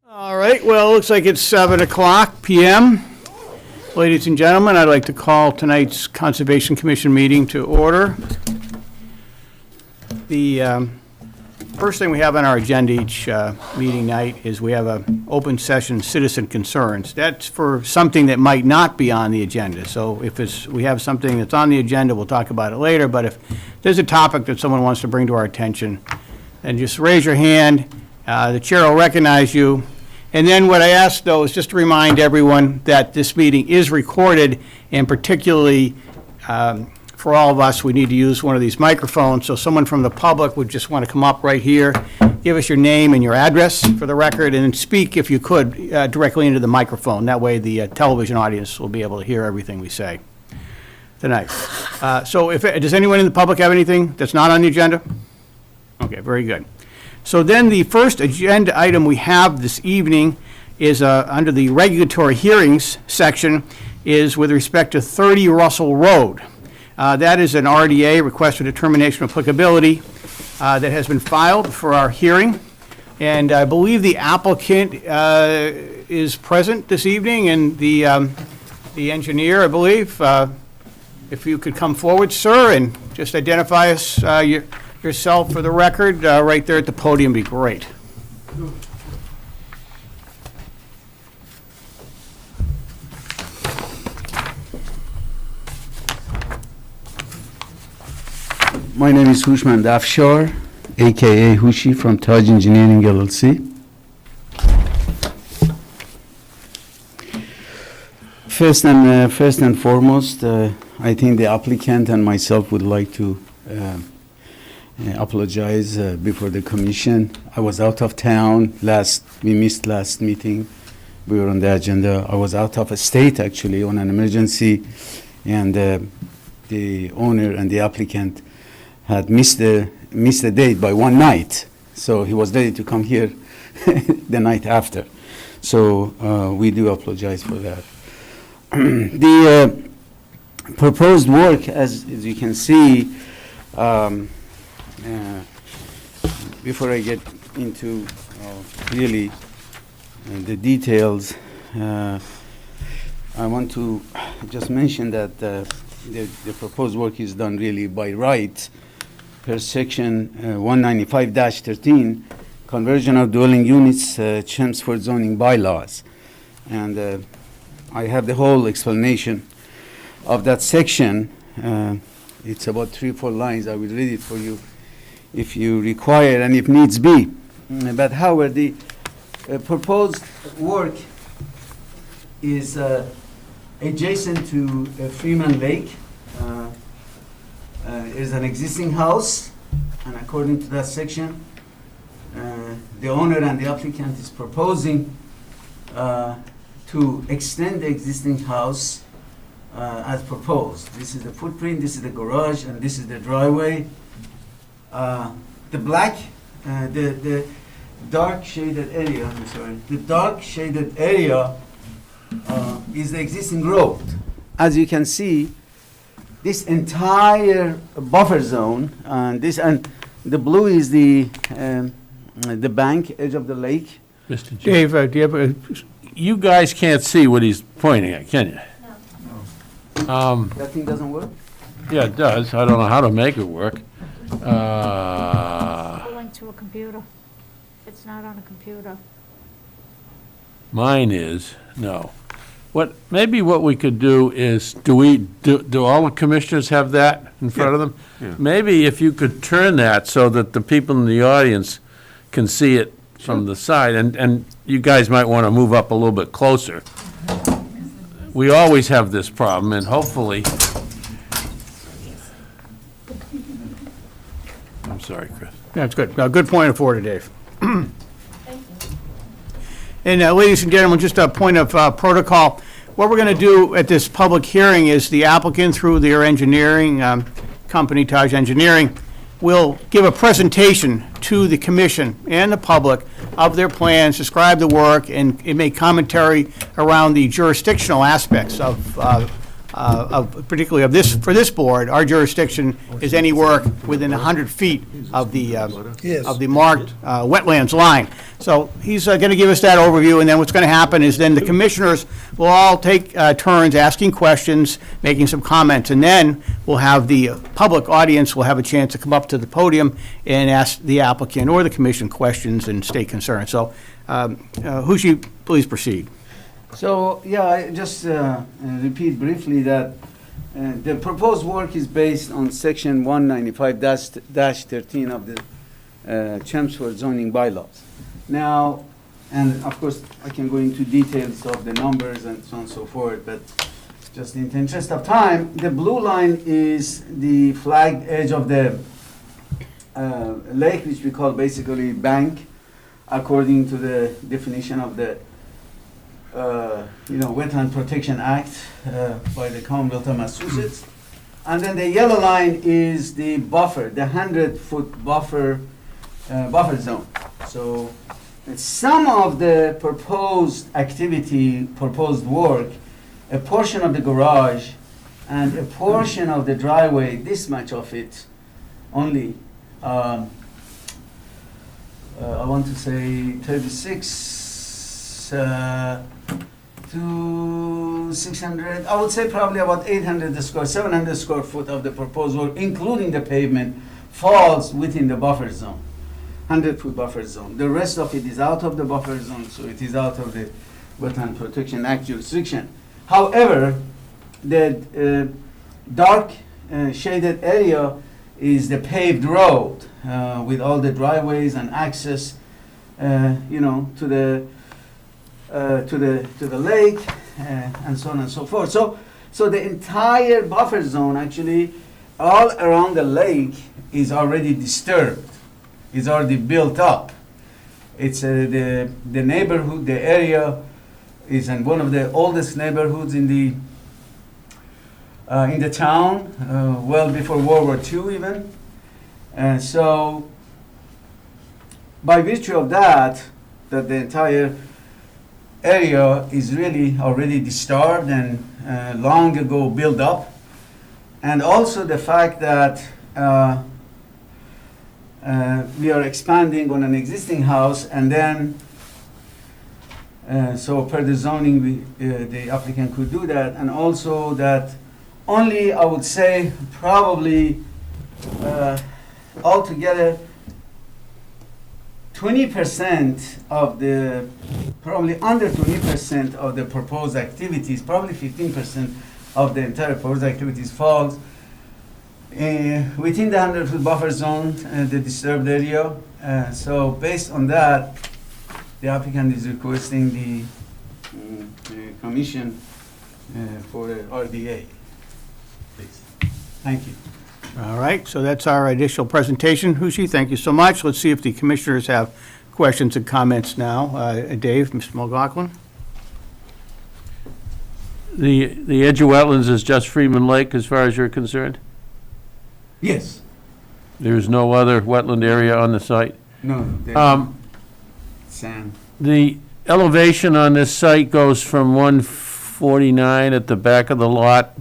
All right, well, it looks like it's 7 o'clock p.m. Ladies and gentlemen, I'd like to call tonight's Conservation Commission meeting to order. The first thing we have on our agenda each meeting night is we have an open session citizen concerns. That's for something that might not be on the agenda. So if we have something that's on the agenda, we'll talk about it later. But if there's a topic that someone wants to bring to our attention, then just raise your hand. The chair will recognize you. And then what I ask, though, is just to remind everyone that this meeting is recorded, and particularly for all of us, we need to use one of these microphones. So someone from the public would just want to come up right here, give us your name and your address for the record, and then speak, if you could, directly into the microphone. That way the television audience will be able to hear everything we say tonight. So does anyone in the public have anything that's not on the agenda? Okay, very good. So then the first agenda item we have this evening is under the regulatory hearings section, is with respect to 30 Russell Road. That is an RDA, request for determination of applicability, that has been filed for our hearing. And I believe the applicant is present this evening, and the engineer, I believe. If you could come forward, sir, and just identify us, yourself for the record, right there at the podium, be great. My name is Hushman Dafshar, aka Hushi from Taj Engineering LLC. First and foremost, I think the applicant and myself would like to apologize before the commission. I was out of town we missed last meeting. We were on the agenda. I was out of state actually on an emergency, and the owner and the applicant had missed the date by one night. So he was ready to come here the night after. So we do apologize for that. The proposed work, as you can see, before I get into really the details, I want to just mention that the proposed work is done really by right per section 195-13, conversion of dwelling units, Chelmsford zoning bylaws. And I have the whole explanation of that section. It's about 3-4 lines. I will read it for you if you require and if needs be. But however, the proposed work is adjacent to Freeman Lake. Is an existing house, and according to that section, the owner and the applicant is proposing to extend the existing house as proposed. This is the footprint, this is the garage, and this is the driveway. The dark shaded area, the dark shaded area is the existing road. As you can see, this entire buffer zone, and the blue is the bank edge of the lake. Mr. Dave, do you have you guys can't see what he's pointing at, can you? No. That thing doesn't work? Yeah, it does. I don't know how to make it work. Going to a computer. It's not on a computer. Mine is, no. Maybe what we could do is, do all the commissioners have that in front of them? Yeah. Maybe if you could turn that so that the people in the audience can see it from the side, and you guys might want to move up a little bit closer. We always have this problem, and hopefully, I'm sorry, Chris. That's good. Good point of order, Dave. And ladies and gentlemen, just a point of protocol. What we're going to do at this public hearing is the applicant, through their engineering company, Taj Engineering, will give a presentation to the commission and the public of their plans, describe the work, and make commentary around the jurisdictional aspects of particularly of this, for this board, our jurisdiction is any work within 100 feet of the marked wetlands line. So he's going to give us that overview, and then what's going to happen is then the commissioners will all take turns asking questions, making some comments, and then we'll have the public audience will have a chance to come up to the podium and ask the applicant or the commission questions and state concerns. So, Hushi, please proceed. So, yeah, I just repeat briefly that the proposed work is based on section 195-13 of the Chelmsford zoning bylaws. Now, and of course, I can go into details of the numbers and so on and so forth, but just in the interest of time, the blue line is the flagged edge of the lake, which we call basically bank, according to the definition of the Wetland Protection Act by the Commonwealth of Massachusetts. And then the yellow line is the buffer, the 100-foot buffer zone. So some of the proposed activity, proposed work, a portion of the garage and a portion of the driveway, this much of it only, I want to say 36 to 600, I would say probably about 700 square foot of the proposed work, including the pavement, falls within the buffer zone, 100-foot buffer zone. The rest of it is out of the buffer zone, so it is out of the Wetland Protection Act jurisdiction. However, the dark shaded area is the paved road with all the driveways and access, to the lake and so on and so forth. So the entire buffer zone, actually, all around the lake, is already disturbed. Is already built up. It's the neighborhood, the area is in one of the oldest neighborhoods in the town, well before World War II even. And so, by virtue of that the entire area is really already disturbed and long ago built up, and also the fact that we are expanding on an existing house, and then so per the zoning, the applicant could do that, and also that only, I would say, probably altogether 20% of the, probably under 20% of the proposed activities, probably 15% of the entire proposed activities falls within the 100-foot buffer zone, the disturbed area. So based on that, the applicant is requesting the commission for the RDA. Please. Thank you. All right, so that's our initial presentation. Hushi, thank you so much. Let's see if the commissioners have questions and comments now. Dave, Mr. McLaughlin? The edge of wetlands is just Freeman Lake as far as you're concerned? Yes. There's no other wetland area on the site? No, sand. The elevation on this site goes from 149 at the back of the lot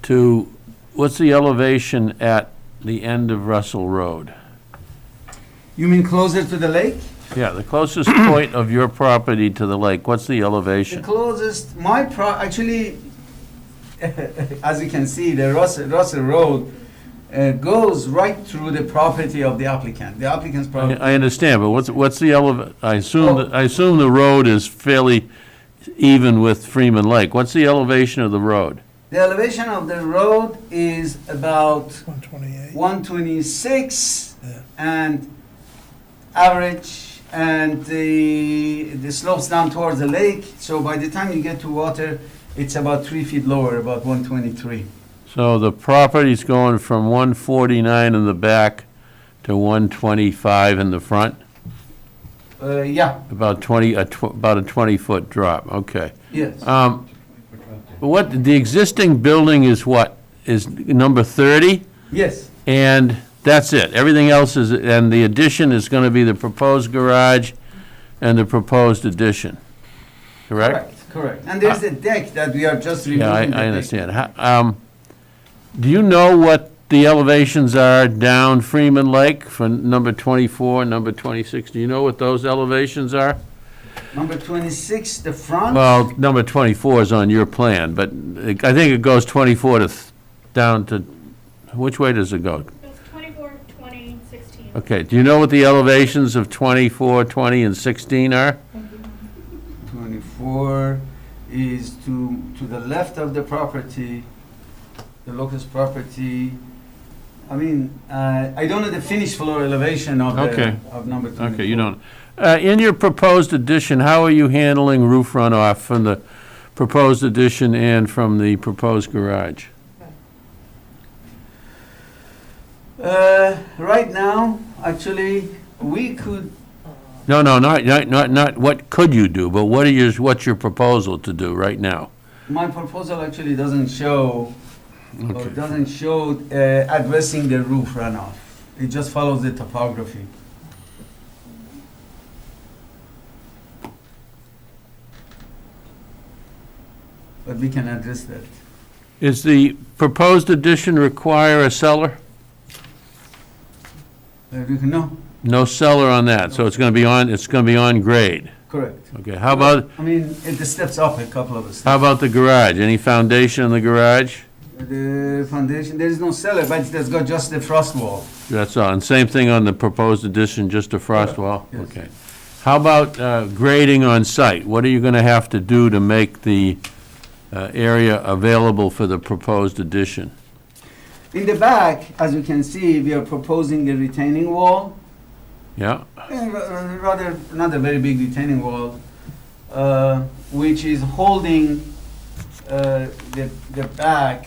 to, what's the elevation at the end of Russell Road? You mean closer to the lake? Yeah, the closest point of your property to the lake, what's the The elevation? closest, actually, as you can see, the Russell Road goes right through the property of the applicant. The applicant's property. I understand, but what's the I assume, Oh. I assume the road is fairly even with Freeman Lake. What's the elevation of the road? The elevation of the road is about 128. 126 Yeah. and average, and the slopes down towards the lake. So by the time you get to water, it's about 3 feet lower, about 123. So the property's going from 149 in the back to 125 in the front? Yeah, About 20, about a 20-foot drop, okay. yes. What, the existing building is what? Is number 30? Yes, And that's it? Everything else is, and the addition is going to be the proposed garage and the proposed addition, correct? Correct. And there's a deck that we are just removing. Yeah, the deck. I understand. Do you know what the elevations are down Freeman Lake for number 24, number 26? Do you know what those elevations are? Number 26, the front. Well, number 24 is on your plan, but I think it goes 24 to, down to, which way does it go? It's 24, 20, 16. Okay, do you know what the elevations of 24, 20, and 16 are? 24 is to the left of the property, the locust property. I mean, I don't know the finished floor elevation of Okay. of number 24. Okay, you don't. In your proposed addition, how are you handling roof runoff from the proposed addition and from the proposed garage? Right now, actually, we could, No, not what could you do, but what's your proposal to do right now? my proposal actually doesn't show, or Okay. doesn't show addressing the roof runoff. It just follows the topography. But we can address that. Is the proposed addition require a cellar? No, No cellar on that, so it's gonna be on grade. correct. Okay, how about, I mean, it steps up a couple of steps. how about the garage? Any foundation in the garage? The foundation, there is no cellar, but it's got just the frost wall. That's all, and same thing on the proposed addition, just a frost wall? Yes. Okay. How about grading on site? What are you gonna have to do to make the area available for the proposed addition? In the back, as you can see, we are proposing a retaining wall, Yeah? rather not a very big retaining wall, which is holding the back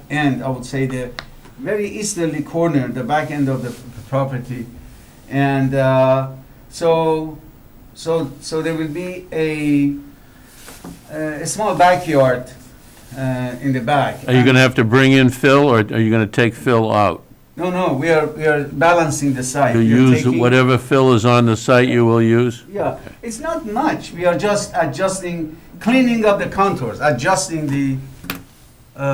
end, I would say the very easterly corner, the back end of the property. And so there will be a small backyard in the back. Are you gonna have to bring in fill, or are you gonna take fill out? No, we are balancing the site. You We are use taking- whatever fill is on the site you will use? Yeah, it's not much. We are just adjusting, cleaning up the contours, adjusting the,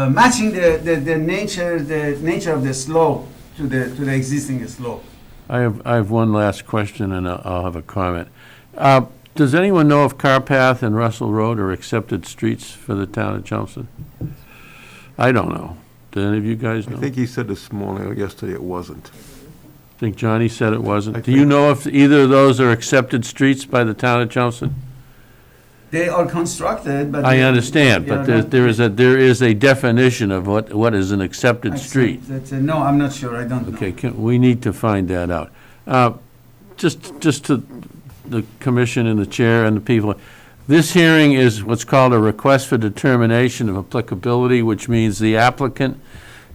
matching the nature of the slope to the existing slope. I have one last question, and I'll have a comment. Does anyone know if Carpath and Russell Road are accepted streets for the town of Chelmsford? I don't know. Do any of you guys I know? think he said this morning or yesterday it wasn't. Think Johnny said it wasn't? I Do you think- know if either of those are accepted streets by the town of Chelmsford? They are constructed, but. I understand, they are but not- there is a definition of what is an accepted street. No, I'm not sure. I don't know. Okay, we need to find that out. Just to the commission and the chair and the people, this hearing is what's called a request for determination of applicability, which means the applicant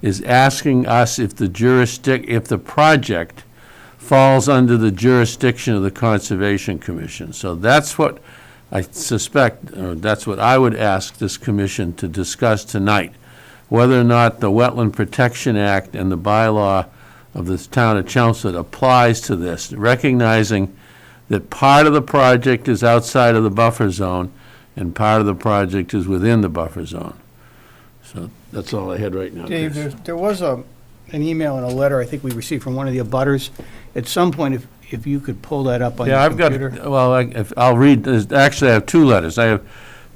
is asking us if the project falls under the jurisdiction of the Conservation Commission. So that's what I suspect, or that's what I would ask this commission to discuss tonight, whether or not the Wetland Protection Act and the bylaw of the town of Chelmsford applies to this, recognizing that part of the project is outside of the buffer zone and part of the project is within the buffer zone. So that's all I had right now. Dave, Chris. there was an email and a letter I think we received from one of the abutters. At some point, if you could pull that up on your Yeah, I've computer. got, well, I'll read, actually, I have two letters. I have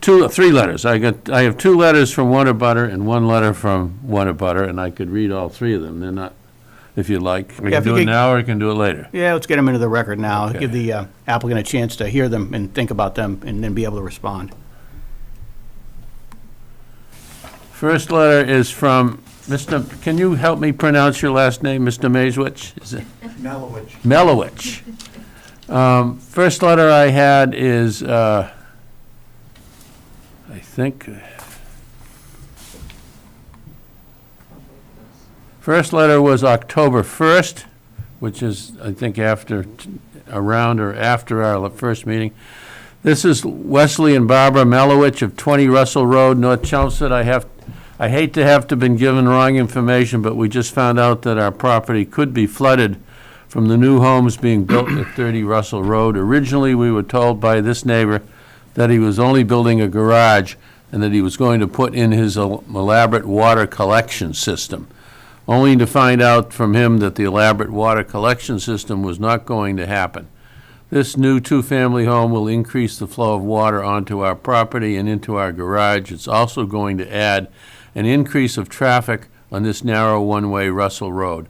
three letters. I have two letters from one abutter and one letter from one abutter, and I could read all three of them. They're not, if you'd like. We Yeah, can if you do it could- now, or I can do it later. Yeah, let's get them into the record now. Okay. Give the applicant a chance to hear them and think about them, and then be able to respond. First letter is from Mr., can you help me pronounce your last name, Mr. Mazewicz? Is it? Melowich. First letter I had is, I think, first letter was October 1st, which is, I think, around or after our first meeting. This is Wesley and Barbara Melowich of 20 Russell Road, North Chelmsford. I hate to have to been given wrong information, but we just found out that our property could be flooded from the new homes being built at 30 Russell Road. Originally, we were told by this neighbor that he was only building a garage and that he was going to put in his elaborate water collection system, only to find out from him that the elaborate water collection system was not going to happen. This new two-family home will increase the flow of water onto our property and into our garage. It's also going to add an increase of traffic on this narrow one-way Russell Road.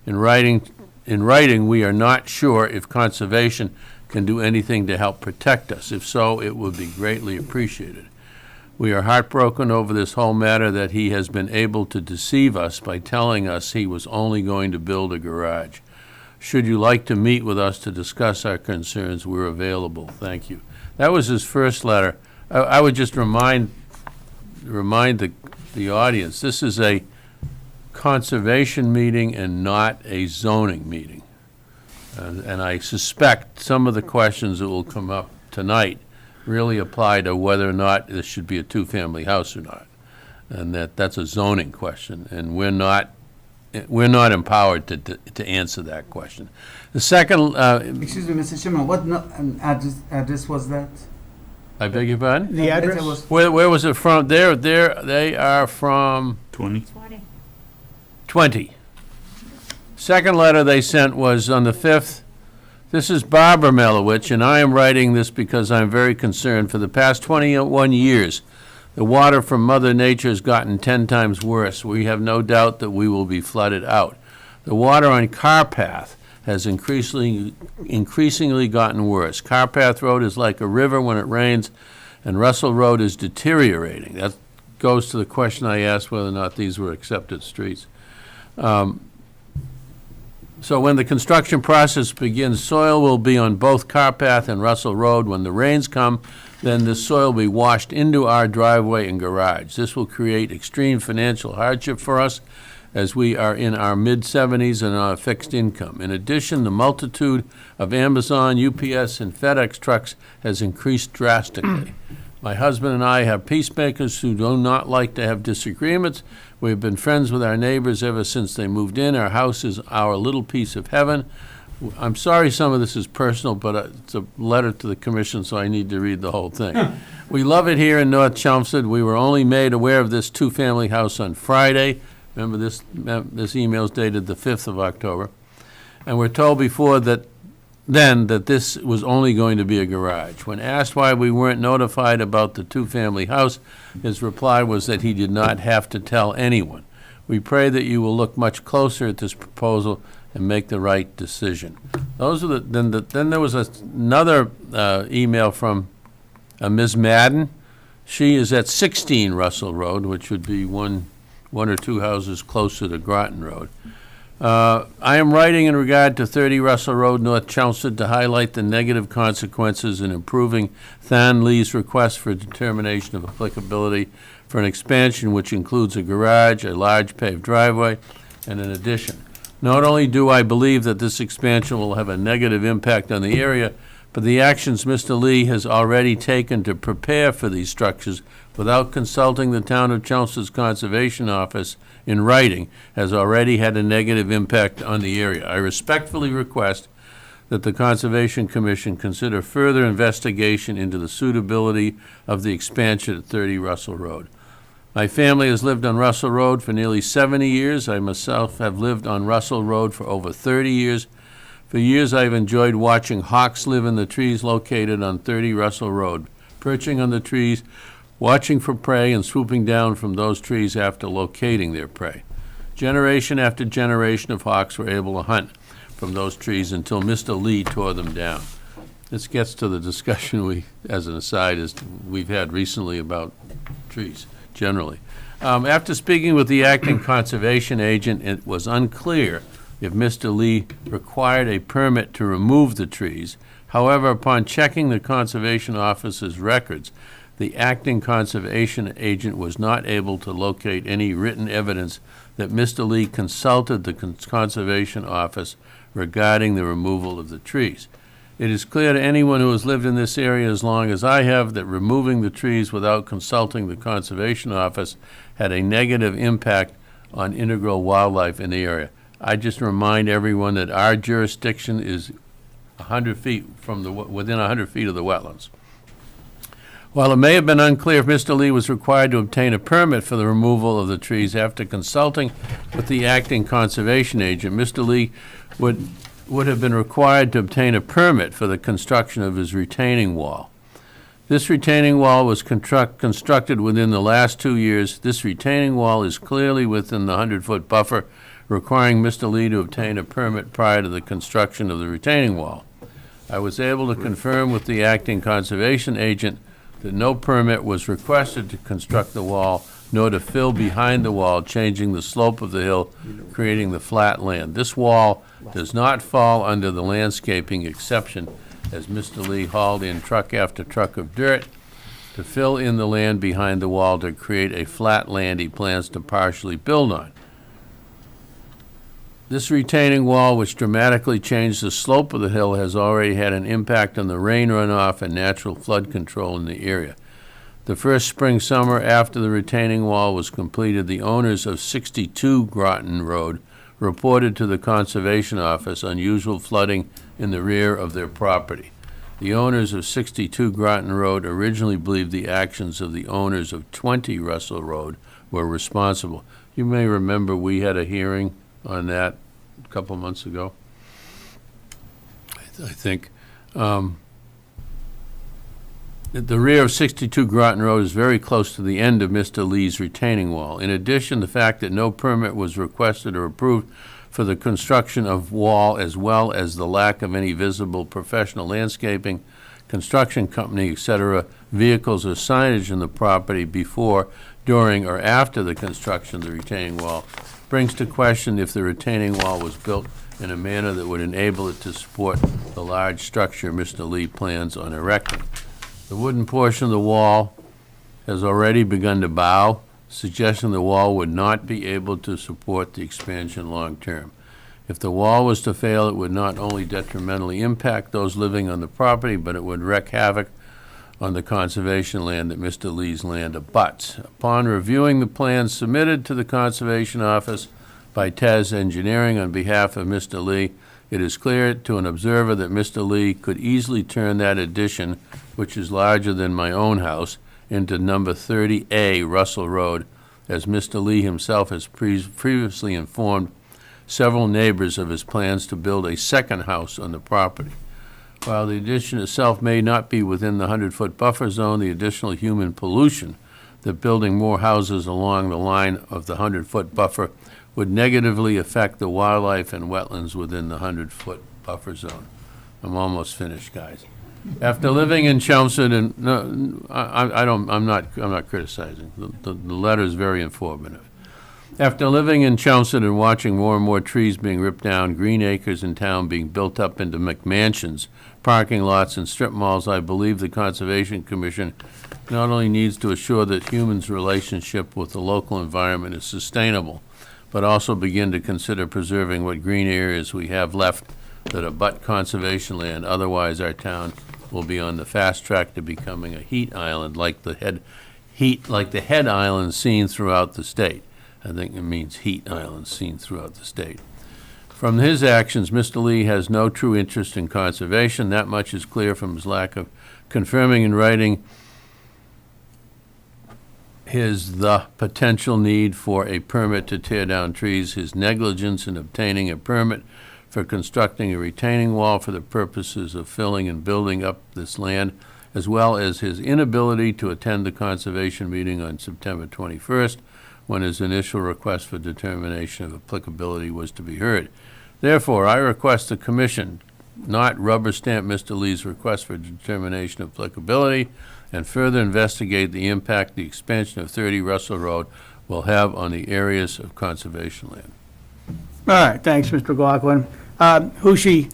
In writing, we are not sure if conservation can do anything to help protect us. If so, it would be greatly appreciated. We are heartbroken over this whole matter that he has been able to deceive us by telling us he was only going to build a garage. Should you like to meet with us to discuss our concerns, we're available. Thank you. That was his first letter. I would just remind the audience, this is a conservation meeting and not a zoning meeting. And I suspect some of the questions that will come up tonight really apply to whether or not this should be a two-family house or not. And that's a zoning question, and we're not empowered to answer that question. The second, Excuse me, Mr. Chairman, what address was that? I beg your pardon? The Letter address? was- Where was it from? They are from 20. 20. Second letter they sent was on the 5th. This is Barbara Melowich, and I am writing this because I'm very concerned. For the past 21 years, the water from Mother Nature has gotten 10 times worse. We have no doubt that we will be flooded out. The water on Carpath has increasingly gotten worse. Carpath Road is like a river when it rains, and Russell Road is deteriorating. That goes to the question I asked whether or not these were accepted streets. So when the construction process begins, soil will be on both Carpath and Russell Road. When the rains come, then the soil will be washed into our driveway and garage. This will create extreme financial hardship for us as we are in our mid-70s and on a fixed income. In addition, the multitude of Amazon, UPS, and FedEx trucks has increased drastically. My husband and I have peacemakers who do not like to have disagreements. We've been friends with our neighbors ever since they moved in. Our house is our little piece of heaven. I'm sorry some of this is personal, but it's a letter to the commission, so I need to read the whole thing. We love it here in North Chelmsford. We were only made aware of this two-family house on Friday. Remember, this email is dated the 5th of October. And we're told before that this was only going to be a garage. When asked why we weren't notified about the two-family house, his reply was that he did not have to tell anyone. We pray that you will look much closer at this proposal and make the right decision. Those are then there was another email from Ms. Madden. She is at 16 Russell Road, which would be one or two houses closer to Groton Road. I am writing in regard to 30 Russell Road, North Chelmsford, to highlight the negative consequences in approving Than Lee's request for determination of applicability for an expansion which includes a garage, a large paved driveway, and an addition. Not only do I believe that this expansion will have a negative impact on the area, but the actions Mr. Lee has already taken to prepare for these structures without consulting the Town of Chelmsford's Conservation Office in writing has already had a negative impact on the area. I respectfully request that the Conservation Commission consider further investigation into the suitability of the expansion at 30 Russell Road. My family has lived on Russell Road for nearly 70 years. I myself have lived on Russell Road for over 30 years. For years, I've enjoyed watching hawks live in the trees located on 30 Russell Road, perching on the trees, watching for prey, and swooping down from those trees after locating their prey. Generation after generation of hawks were able to hunt from those trees until Mr. Lee tore them down. This gets to the discussion we, as an aside, we've had recently about trees, generally. After speaking with the acting conservation agent, it was unclear if Mr. Lee required a permit to remove the trees. However, upon checking the Conservation Office's records, the acting conservation agent was not able to locate any written evidence that Mr. Lee consulted the Conservation Office regarding the removal of the trees. It is clear to anyone who has lived in this area as long as I have that removing the trees without consulting the Conservation Office had a negative impact on integral wildlife in the area. I just remind everyone that our jurisdiction is 100 feet from within 100 feet of the wetlands. While it may have been unclear if Mr. Lee was required to obtain a permit for the removal of the trees after consulting with the acting conservation agent, Mr. Lee would have been required to obtain a permit for the construction of his retaining wall. This retaining wall was constructed within the last 2 years. This retaining wall is clearly within the 100-foot buffer, requiring Mr. Lee to obtain a permit prior to the construction of the retaining wall. I was able to confirm with the acting conservation agent that no permit was requested to construct the wall, nor to fill behind the wall, changing the slope of the hill, creating the flat land. This wall does not fall under the landscaping exception, as Mr. Lee hauled in truck after truck of dirt to fill in the land behind the wall to create a flat land he plans to partially build on. This retaining wall, which dramatically changed the slope of the hill, has already had an impact on the rain runoff and natural flood control in the area. The first spring-summer after the retaining wall was completed, the owners of 62 Groton Road reported to the Conservation Office unusual flooding in the rear of their property. The owners of 62 Groton Road originally believed the actions of the owners of 20 Russell Road were responsible. You may remember we had a hearing on that a couple months ago, I think. The rear of 62 Groton Road is very close to the end of Mr. Lee's retaining wall. In addition, the fact that no permit was requested or approved for the construction of wall, as well as the lack of any visible professional landscaping, construction company, etc., vehicles or signage in the property before, during, or after the construction of the retaining wall, brings to question if the retaining wall was built in a manner that would enable it to support the large structure Mr. Lee plans on erecting. The wooden portion of the wall has already begun to bow, suggesting the wall would not be able to support the expansion long-term. If the wall was to fail, it would not only detrimentally impact those living on the property, but it would wreak havoc on the conservation land that Mr. Lee's land abuts. Upon reviewing the plans submitted to the Conservation Office by Taz Engineering on behalf of Mr. Lee, it is clear to an observer that Mr. Lee could easily turn that addition, which is larger than my own house, into number 30A Russell Road, as Mr. Lee himself has previously informed several neighbors of his plans to build a second house on the property. While the addition itself may not be within the 100-foot buffer zone, the additional human pollution that building more houses along the line of the 100-foot buffer would negatively affect the wildlife and wetlands within the 100-foot buffer zone. I'm almost finished, guys. After living in Chelmsford, and no, I'm not criticizing. The letter is very informative. After living in Chelmsford and watching more and more trees being ripped down, green acres in town being built up into McMansions, parking lots, and strip malls, I believe the Conservation Commission not only needs to assure that humans' relationship with the local environment is sustainable, but also begin to consider preserving what green areas we have left that abut conservation land. Otherwise, our town will be on the fast track to becoming a heat island like the head islands seen throughout the state. I think it means heat islands seen throughout the state. From his actions, Mr. Lee has no true interest in conservation. That much is clear from his lack of confirming in writing the potential need for a permit to tear down trees, his negligence in obtaining a permit for constructing a retaining wall for the purposes of filling and building up this land, as well as his inability to attend the conservation meeting on September 21st, when his initial request for determination of applicability was to be heard. Therefore, I request the Commission not rubber stamp Mr. Lee's request for determination of applicability and further investigate the impact the expansion of 30 Russell Road will have on the areas of conservation land. All right, thanks, Mr. McLaughlin. Hushi,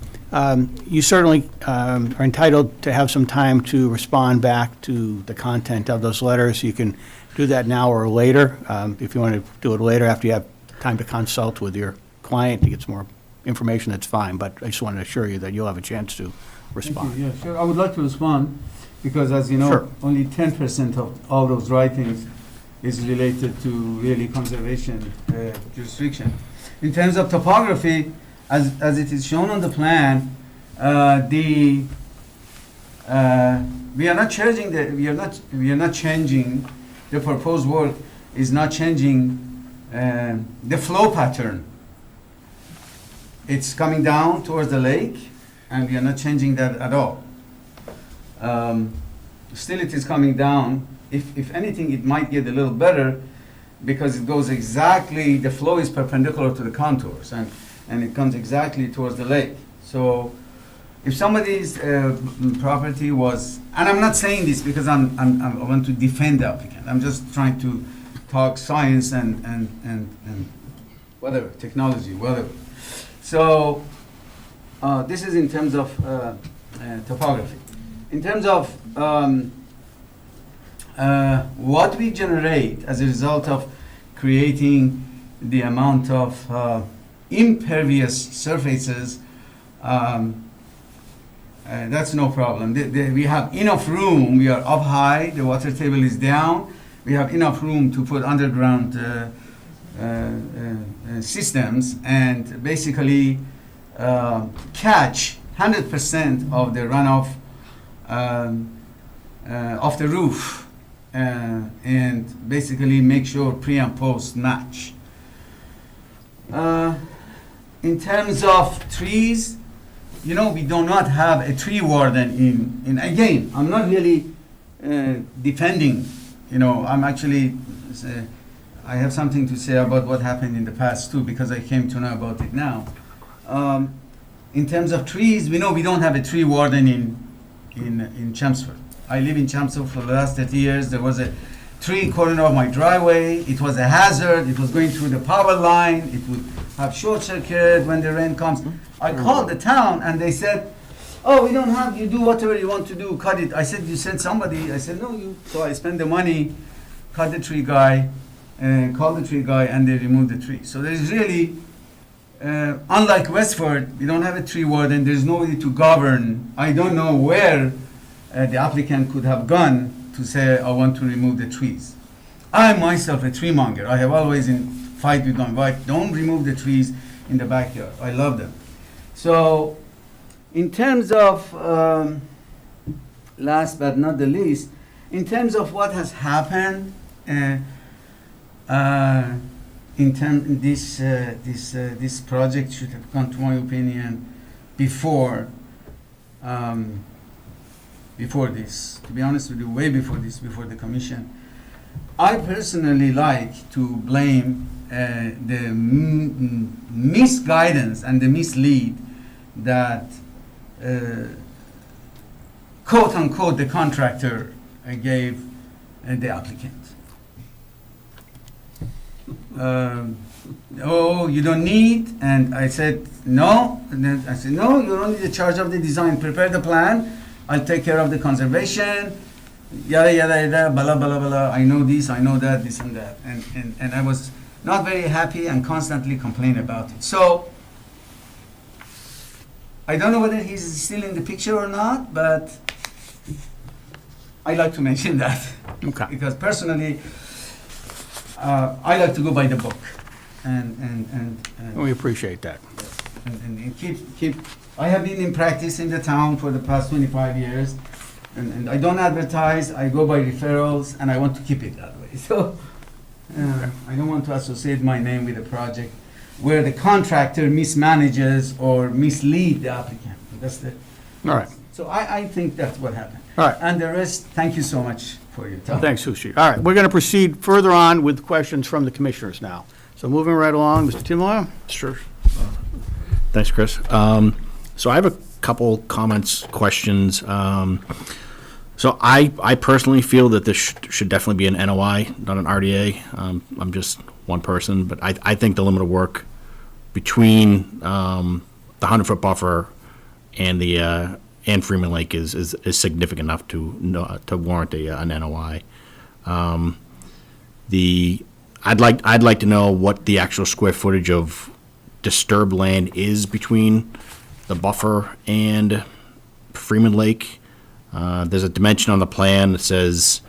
you certainly are entitled to have some time to respond back to the content of those letters. You can do that now or later. If you want to do it later after you have time to consult with your client to get some more information, that's fine, but I just want to assure you that you'll have a chance to respond. Yeah, sure. I would like to respond because, as you know, Sure. only 10% of all those writings is related to really conservation jurisdiction. In terms of topography, as it is shown on the plan, the we are not changing the proposed work is not changing the flow pattern. It's coming down towards the lake, and we are not changing that at all. Still it is coming down. If anything, it might get a little better because it goes exactly, the flow is perpendicular to the contours, and it comes exactly towards the lake. So if somebody's property was, and I'm not saying this because I want to defend the applicant. I'm just trying to talk science and whatever, technology, whatever. So this is in terms of topography. In terms of what we generate as a result of creating the amount of impervious surfaces, that's no problem. We have enough room. We are up high. The water table is down. We have enough room to put underground systems and basically catch 100% of the runoff off the roof and basically make sure pre and post match. In terms of trees, we do not have a tree warden in again, I'm not really defending, I'm actually, I have something to say about what happened in the past too, because I came to know about it now. In terms of trees, we know we don't have a tree warden in Chelmsford. I live in Chelmsford for the last 30 years. There was a tree corner of my driveway. It was a hazard. It was going through the power line. It would have short circuit when the rain comes. I called the town and they said, oh, we don't have, you do whatever you want to do, cut it. I said, you sent somebody. I said, no, you. So I spent the money, cut the tree guy, called the tree guy, and they removed the tree. So there is really, unlike Westford, we don't have a tree warden. There's nobody to govern. I don't know where the applicant could have gone to say, I want to remove the trees. I myself a tree monger. I have always in fight with my wife, don't remove the trees in the backyard. I love them. So in terms of, last but not the least, in terms of what has happened, this project should have gone, to my opinion, before this. To be honest with you, way before this, before the commission. I personally like to blame the misguidance and the mislead that quote unquote the contractor gave the applicant. Oh, you don't need, and I said no, and then I said no, you're only the charge of the design, prepare the plan, I'll take care of the conservation, yada yada yada, blah blah blah. I know this, I know that, this and that, and I was not very happy and constantly complained about it. So I don't know whether he's still in the picture or not, but I like to mention that. Okay. Because personally, I like to go by the book, and We appreciate that. keep. I have been in practice in the town for the past 25 years, and I don't advertise. I go by referrals, and I want to keep it that way. So I don't want to associate my name with a project where the contractor mismanages or mislead the applicant. That's the. All right. So I think that's what happened. All right. And the rest, thank you so much for your time. Thanks, Sushi. All right, we're going to proceed further on with questions from the commissioners now. So moving right along, Mr. Timlow? Sure. Thanks, Chris. So I have a couple comments, questions. So I personally feel that this should definitely be an NOI, not an RDA. I'm just one person, but I think the limit of work between the 100-foot buffer and the and Freeman Lake is significant enough to warrant an NOI. I'd like to know what the actual square footage of disturbed land is between the buffer and Freeman Lake. There's a dimension on the plan that says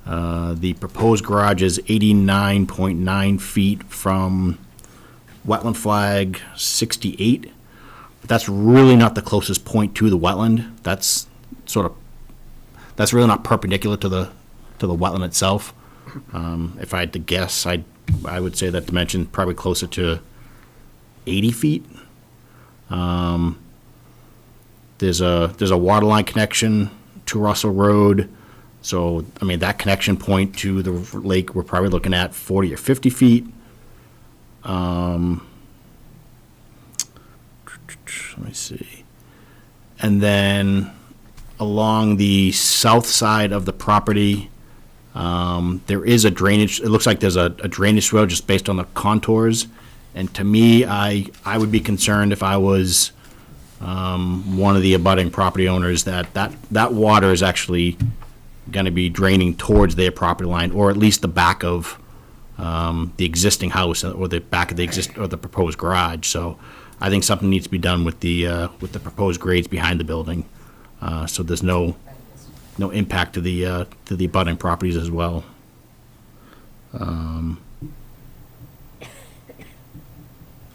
the proposed garage is 89.9 feet from wetland flag 68. But that's really not the closest point to the wetland. That's sort of that's really not perpendicular to the wetland itself. If I had to guess, I would say that dimension probably closer to 80 feet. There's a water line connection to Russell Road. So, I mean, that connection point to the lake, we're probably looking at 40 or 50 feet. Let me see. And then along the south side of the property, there is a drainage, it looks like there's a drainage road just based on the contours. And to me, I would be concerned if I was one of the abutting property owners that water is actually going to be draining towards their property line, or at least the back of the existing house, or the back of the proposed garage. So I think something needs to be done with the proposed grades behind the building, so there's no impact to the abutting properties as well.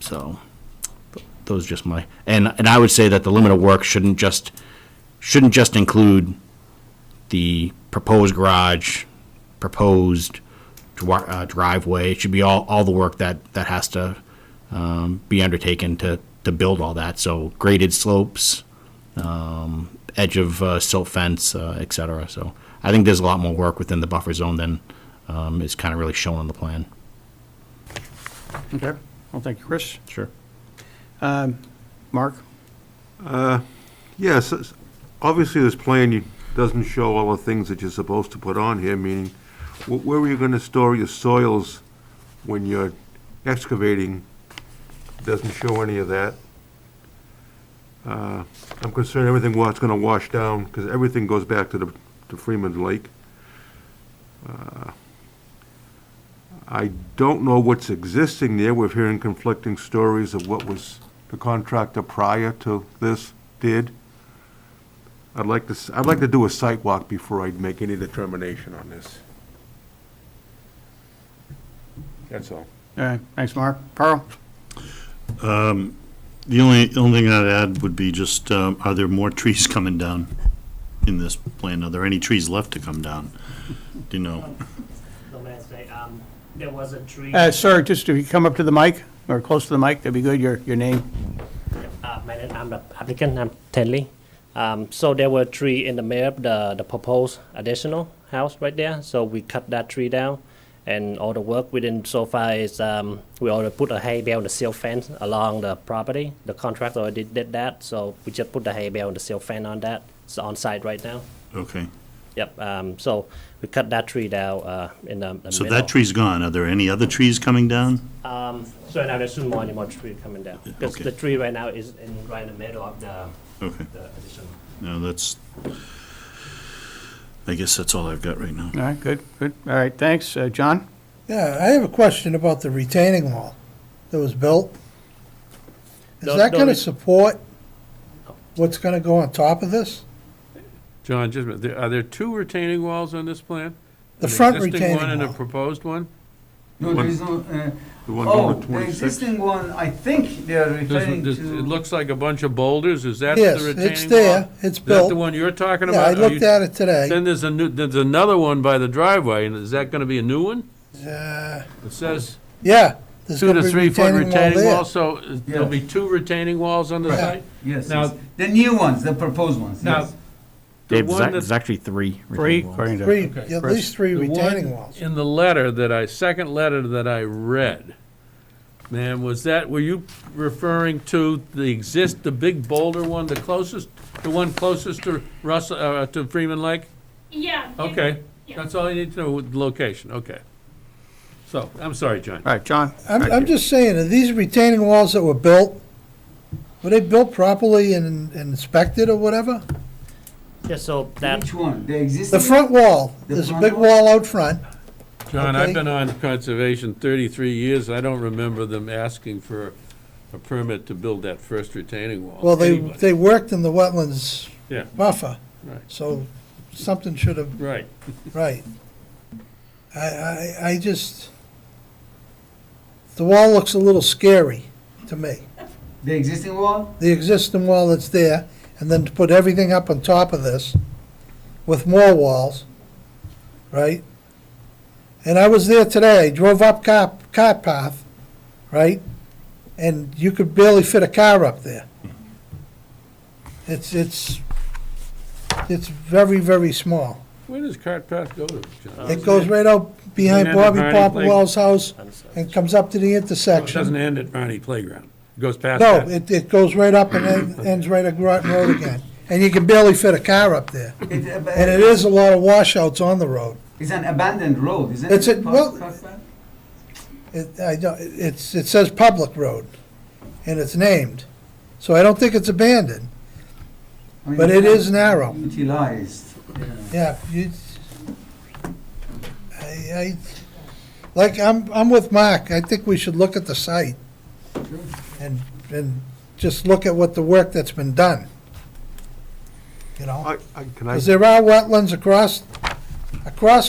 So those are just my, and I would say that the limit of work shouldn't just include the proposed garage, proposed driveway. It should be all the work that has to be undertaken to build all that. So graded slopes, edge of silt fence, et cetera. So I think there's a lot more work within the buffer zone than is kind of really shown on the plan. Okay, well, thank you, Chris. Sure. Mark? Yes, obviously this plan doesn't show all the things that you're supposed to put on here, meaning where are you going to store your soils when you're excavating? Doesn't show any of that. I'm concerned everything what's going to wash down, because everything goes back to Freeman Lake. I don't know what's existing there. We're hearing conflicting stories of what was the contractor prior to this did. I'd like to do a site walk before I make any determination on this. That's all. All right, thanks, Mark. Carl? The only thing I'd add would be just, are there more trees coming down in this plan? Are there any trees left to come down? Do you know? The last day, there was a tree. Sir, just if you come up to the mic, or close to the mic, that'd be good, your name. My name, I'm the applicant, I'm Tenley. So there were tree in the middle of the proposed additional house right there. So we cut that tree down, and all the work we did so far is we already put a hay bale and the silt fence along the property. The contractor already did that, so we just put the hay bale and the silt fence on that. It's on site right now. Okay. Yep. So we cut that tree down in the So middle. that tree's gone. Are there any other trees coming down? So now there's no more tree coming down because Okay. the tree right now is right in the middle of the Okay. addition. No, I guess that's all I've got right now. All right, good. All right, thanks. John? Yeah, I have a question about the retaining wall that was built. Is No, that no, gonna it- support what's gonna go on top of this? John, just a minute. Are there two retaining walls on this plan? The An front existing retaining one and a wall. proposed one? No, there is no, The one oh, going to the 26? existing one, I think they are referring It to. looks like a bunch of boulders. Is that the Yes, retaining wall? it's there, it's Is that the built. one you're talking Yeah, I about? Are you- looked at it today. Then there's another one by the driveway, and is that gonna be a new one? Uh, It says Yeah, there's 2 gonna to be 3 foot retaining wall retaining there. wall, so there'll be 2 retaining walls on the Right. site? Yes, Now- yes. The new ones, the proposed ones, Now, yes. the Dave, one there's that, actually three. Three, retaining walls. according to. Three, Okay, at Chris. least three the retaining one walls. in the letter second letter that I read, man, were you referring to the big boulder one, the one closest to to Freeman Lake? Yeah. Okay, Yeah. that's all you need to know with the location, okay. So, I'm sorry, John. All right, John? I'm just saying, are these retaining walls that were built, were they built properly and inspected or whatever? Yeah. So that Which one? The existing? The front wall, The there's a front big wall? wall out front. John, Okay. I've been on conservation 33 years, I don't remember them asking for a permit to build that first retaining wall. Well, Anybody. they worked in the wetlands Yeah. buffer, Right, so something should have, right. right. I just, the wall looks a little scary to me. The existing wall? The existing wall that's there, and then to put everything up on top of this, with more walls, right? And I was there today, I drove up car path, right? And you could barely fit a car up there. It's very, very small. Where does Cart Path go to, John? It goes right out behind Doesn't it end Bobby at Barney Popwell's house and comes up to the It doesn't intersection. end at Barney Playground. It goes past No, that. it goes right up and then ends right at Groton Road again. And you can barely fit a car up there. And it is a lot of washouts on the road. It's an abandoned road, isn't it? It's it says public road, and it's named. So I don't think it's abandoned. But it is narrow. Utilized. Yeah, I'm with Mark. I think we should look at the site and just look at what the work that's been done. You know, Can I, because there are wetlands across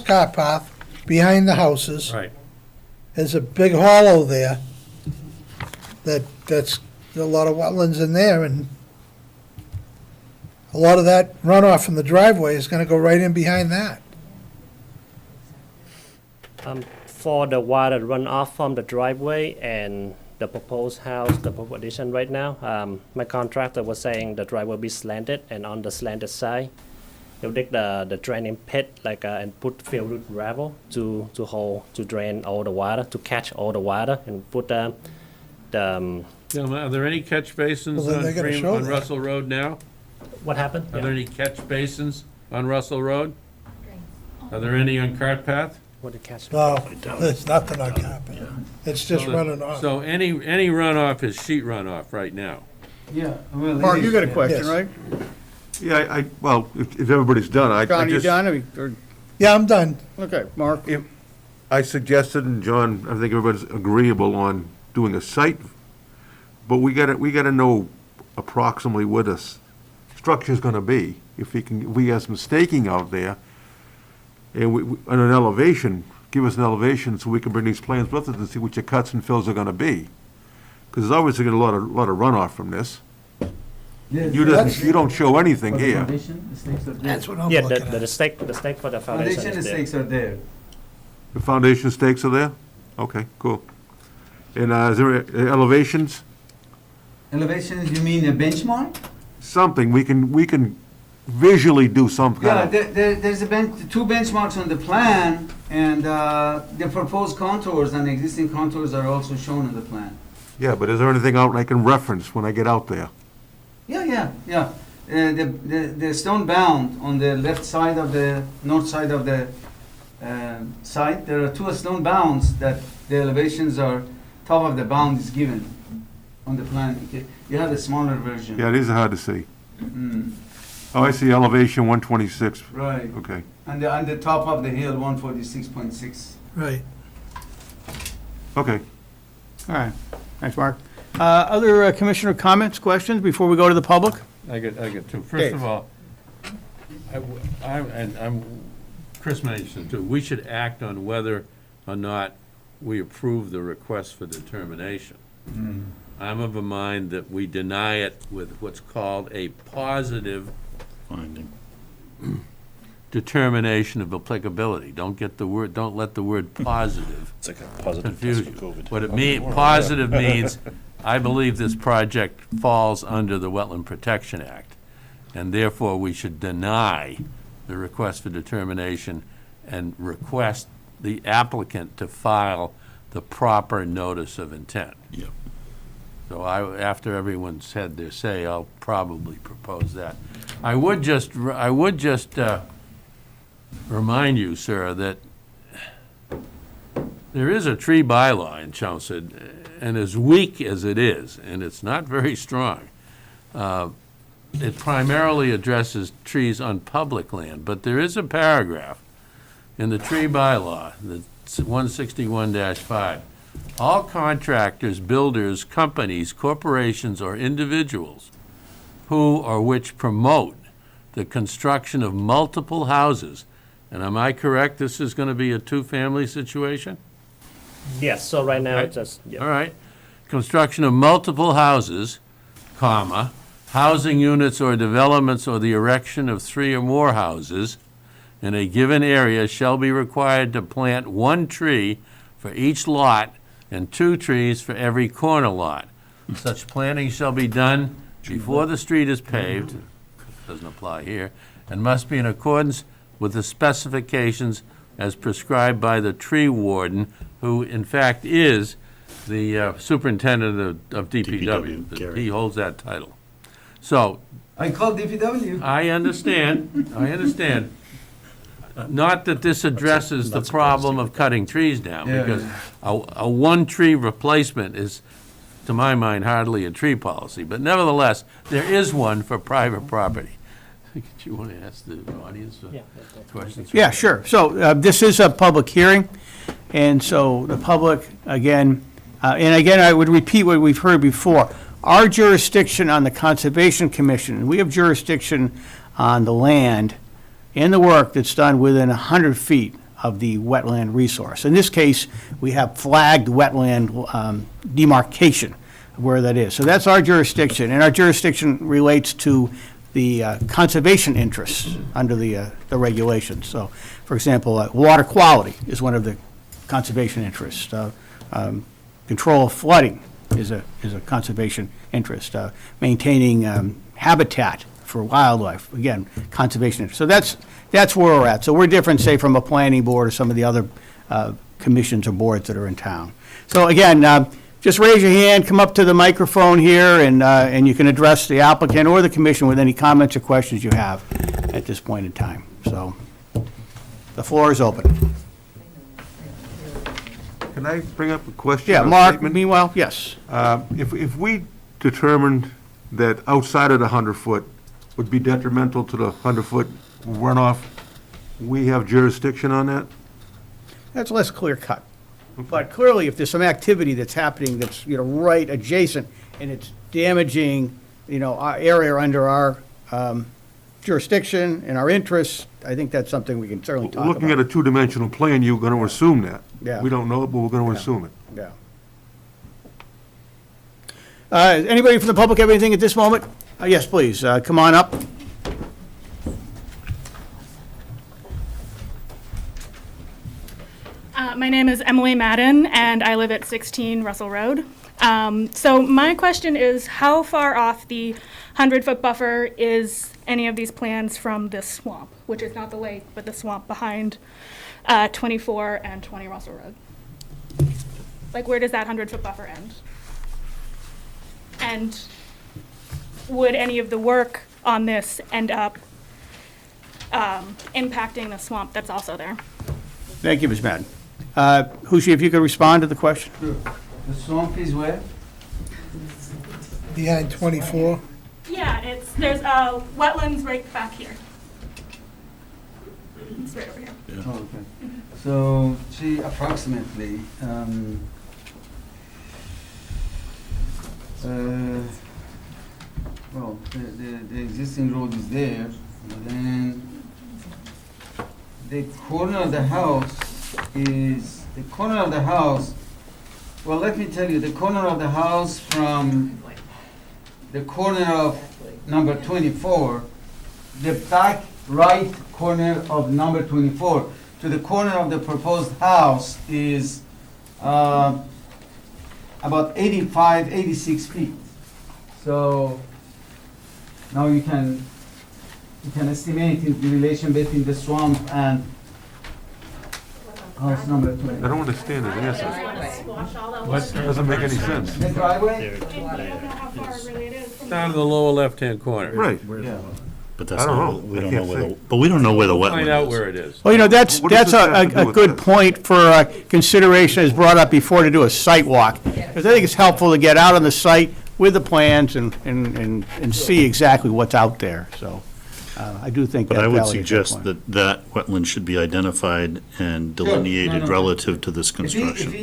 Car Path, behind the houses. Right. There's a big hollow there that's a lot of wetlands in there, and a lot of that runoff from the driveway is gonna go right in behind that. For the water runoff from the driveway and the proposed house, the proposed addition right now, my contractor was saying the driveway will be slanted, and on the slanted side, they'll dig the draining pit and put filled with gravel to drain all the water, to catch all the water, and put Gentlemen, are there any catch basins Well, then on they gotta Freeman, show on that. Russell Road now? what happened? Are there any catch basins on Russell Road? Are there any on Cart Path? What did catch? No, there's nothing on carpet. It's just running off. So any runoff is sheet runoff right now? Yeah, well. it Mark, is, you got a yeah. question, Yes. right? yeah, well, if everybody's done, I John, you just, done? Or- Yeah, I'm done. Okay, Mark? I suggested, and John, I think everybody's agreeable on doing a site, but we gotta know approximately where this structure's gonna be. If we have some staking out there, and on an elevation, give us an elevation so we can bring these plans with us and see what your cuts and fills are gonna be. Because there's obviously gonna be a lot of runoff from this. Yes, You don't show anything For the here. foundation, the stakes are there. That's what I'm Yeah, looking the at. stake for the foundation Foundation is there. stakes are there. The foundation stakes are there? Okay, cool. And is there elevations? Elevations, you mean a benchmark? Something, we can visually do some Yeah, kind of, there's two benchmarks on the plan, and the proposed contours and existing contours are also shown in the plan. yeah, but is there anything out I can reference when I get out there? Yeah. The stone bound on the left side of the, north side of the site, there are two stone bounds that the elevations are, top of the bound is given on the plan. Okay? You have a smaller version. Yeah, these are hard to see. Mm, Oh, I see elevation 126, right. okay. And on the top of the hill, 146.6. Right. Okay. All right, thanks, Mark. Other commissioner comments, questions before we go to the public? I get two. First Dave. of all, Chris mentioned too, we should act on whether or not we approve the request for determination. I'm of a mind that we deny it with what's called a positive Finding. determination of applicability. Don't let the word positive It's like a positive confuse test you. for COVID. What it positive means, I believe this project falls under the Wetland Protection Act, and therefore we should deny the request for determination and request the applicant to file the proper notice of intent. Yep. So after everyone's had their say, I'll probably propose that. I would just remind you, sir, that there is a tree bylaw in Chelmsford, and as weak as it is, and it's not very strong, it primarily addresses trees on public land, but there is a paragraph in the tree bylaw, the 161-5. All contractors, builders, companies, corporations, or individuals who or which promote the construction of multiple houses, and am I correct, this is going to be a two-family situation? Yes, so right now Okay. it's just, yeah. All right. Construction of multiple houses, comma, housing units or developments or the erection of 3 or more houses, in a given area shall be required to plant 1 tree for each lot and 2 trees for every corner lot. Such planting shall be done before the street is paved, doesn't apply here, and must be in accordance with the specifications as prescribed by the tree warden, who in fact is the superintendent of DPW. Gary. He holds that title. So, I call DPW. I understand. Not that this addresses the Not problem of cutting trees down, Yeah. because a 1-tree replacement is, to my mind, hardly a tree policy, but nevertheless, there is one for private property. Do you want to ask the audience Yeah. questions? Yeah, sure. So this is a public hearing, and so the public, again, and again, I would repeat what we've heard before. Our jurisdiction on the Conservation Commission, we have jurisdiction on the land and the work that's done within 100 feet of the wetland resource. In this case, we have flagged wetland demarcation where that is. So that's our jurisdiction, and our jurisdiction relates to the conservation interests under the regulations. So, for example, water quality is one of the conservation interests. Control of flooding is a conservation interest. Maintaining habitat for wildlife, again, conservation interest. So that's where we're at. So we're different, say, from a planning board or some of the other commissions or boards that are in town. So again, just raise your hand, come up to the microphone here, and you can address the applicant or the commission with any comments or questions you have at this point in time. So the floor is open. Can I bring up a question? Yeah, or Mark, statement? meanwhile, yes. If we determined that outside of the 100-foot would be detrimental to the 100-foot runoff, we have jurisdiction on that? That's less clear cut. But clearly, if there's some activity that's happening that's, right adjacent, and it's damaging, our area under our jurisdiction and our interests, I think that's something we can certainly talk about. Looking at a two-dimensional plan, you're going to assume that. Yeah. We don't know it, but we're going to assume it. Yeah. Anybody from the public have anything at this moment? Yes, please, come on up. My name is Emily Madden, and I live at 16 Russell Road. So my question is, how far off the 100-foot buffer is any of these plans from this swamp, which is not the lake, but the swamp behind 24 and 20 Russell Road? Like, where does that 100-foot buffer end? And would any of the work on this end up impacting the swamp that's also there? Thank you, Ms. Madden. Hushi, if you could respond to the question? The swamp is where? Behind 24. Yeah, there's wetlands right back here. It's right over here. Oh, okay. So, see, approximately, well, the existing road is there, and then the corner of the house well, let me tell you, the corner of the house from the corner of number 24, the back right corner of number 24 to the corner of the proposed house is about 86 feet. So now you can estimate the relation between the swamp and house number 20. I don't understand his answer. Doesn't make any sense. The driveway? And you don't know how far it really is from Down in the lower left-hand corner. Right. Yeah. But that's I don't not, know. we I don't can't know where say. the, but we don't know where the Find out wetland where is. it is. Well, that's What does this have to do a with good this? point for consideration, as brought up before, to do a site walk. Because I think it's helpful to get out on the site with the plans and see exactly what's out there, so I do think that. But I would validates that suggest point. that wetland should be identified and Sure. No, delineated no. relative to this If construction.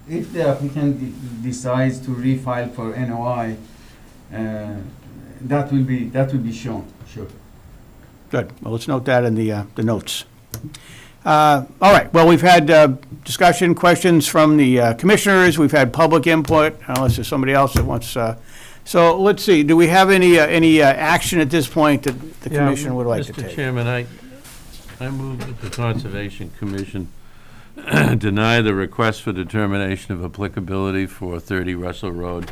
if the applicant decides to refile for NOI, that will be shown, sure. Good, well, let's note that in the notes. All right, well, we've had discussion, questions from the commissioners, we've had public input, unless there's somebody else that wants, so let's see, do we have any action at this point that the commission would like to Mr. take? Chairman, I move that the Conservation Commission deny the request for determination of applicability for 30 Russell Road